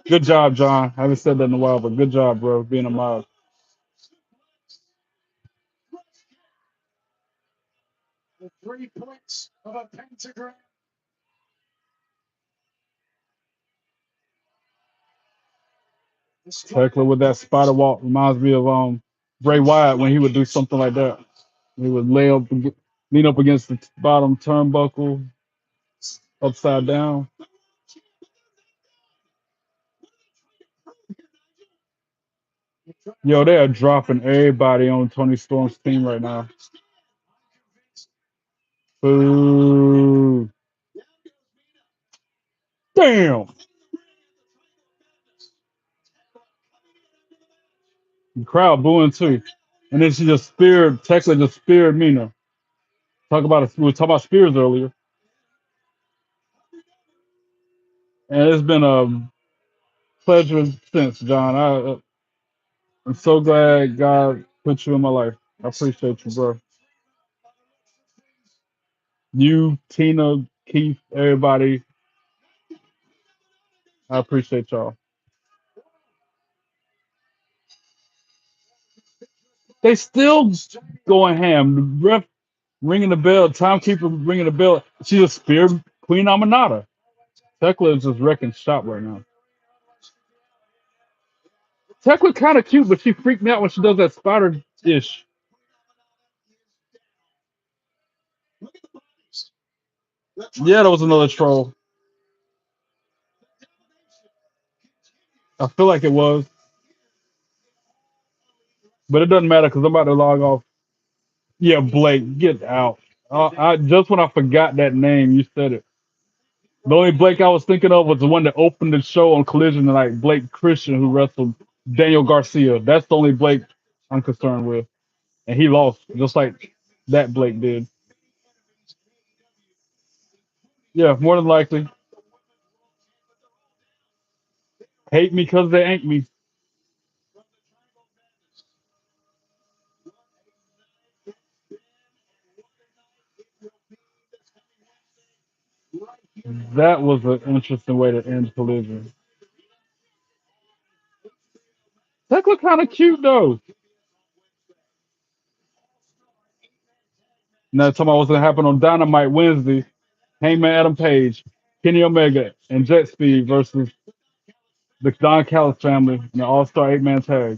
S1: Good job, John. I haven't said that in a while, but good job, bro, being a mod. Tekla with that spider walk reminds me of Bray Wyatt when he would do something like that. He would lean up against the bottom turnbuckle, upside down. Yo, they are dropping everybody on Tony Storm's team right now. Boo. Damn. The crowd booing too. And then she just speared, Tekla just speared Mina. We were talking about spears earlier. And it's been a pleasure since, John. I'm so glad God put you in my life. I appreciate you, bro. You, Tina, Keith, everybody, I appreciate y'all. They still going ham. The ref ringing the bell, timekeeper ringing the bell. She just speared Queen Aminata. Tekla is just wrecking shop right now. Tekla kind of cute, but she freaked me out when she does that spider ish. Yeah, that was another troll. I feel like it was, but it doesn't matter because I'm about to log off. Yeah, Blake, get out. I just when I forgot that name, you said it. The only Blake I was thinking of was the one that opened the show on Collision tonight, Blake Christian, who wrestled Daniel Garcia. That's the only Blake I'm concerned with, and he lost just like that Blake did. Yeah, more than likely. Hate me because they ain't me. That was an interesting way to end Collision. That looked kind of cute though. Now, talking about what's gonna happen on Dynamite Wednesday. Hangman Adam Page, Kenny Omega, and Jet Speed versus the Don Callis family in the All Star 8-man tag.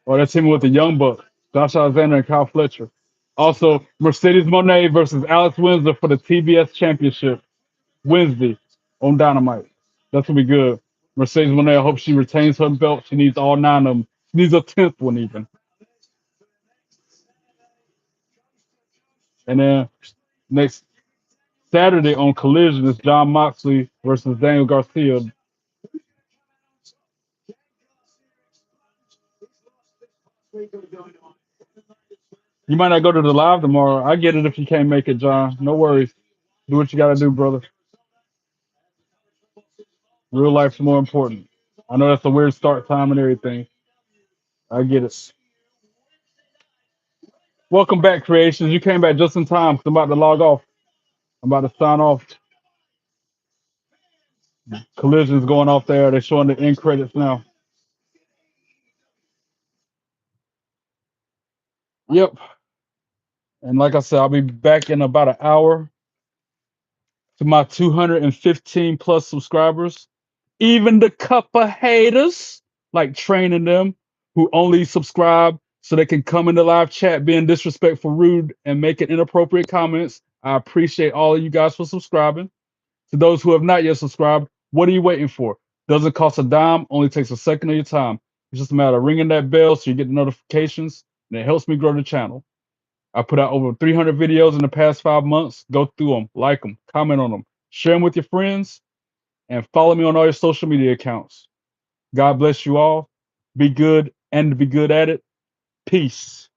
S1: Or that's him with the Young Bucks, Josh Alexander and Kyle Fletcher. Also, Mercedes Monet versus Alex Windsor for the TBS Championship Wednesday on Dynamite. That's gonna be good. Mercedes Monet, I hope she retains her belt. She needs all nine of them. She needs a tenth one even. And then next Saturday on Collision is John Moxley versus Daniel Garcia. You might not go to the live tomorrow. I get it if you can't make it, John. No worries. Do what you gotta do, brother. Real life's more important. I know that's a weird start time and everything. I get it. Welcome back, creations. You came back just in time 'cause I'm about to log off. I'm about to sign off. Collision's going off there. They're showing the end credits now. Yep. And like I said, I'll be back in about an hour to my 215 plus subscribers. Even the cup of haters, like training them who only subscribe so they can come in the live chat being disrespectful, rude, and making inappropriate comments. I appreciate all of you guys for subscribing. To those who have not yet subscribed, what are you waiting for? Doesn't cost a dime, only takes a second of your time. It's just a matter of ringing that bell so you get the notifications, and it helps me grow the channel. I put out over 300 videos in the past 5 months. Go through them, like them, comment on them, share them with your friends, and follow me on all your social media accounts. God bless you all. Be good and be good at it. Peace.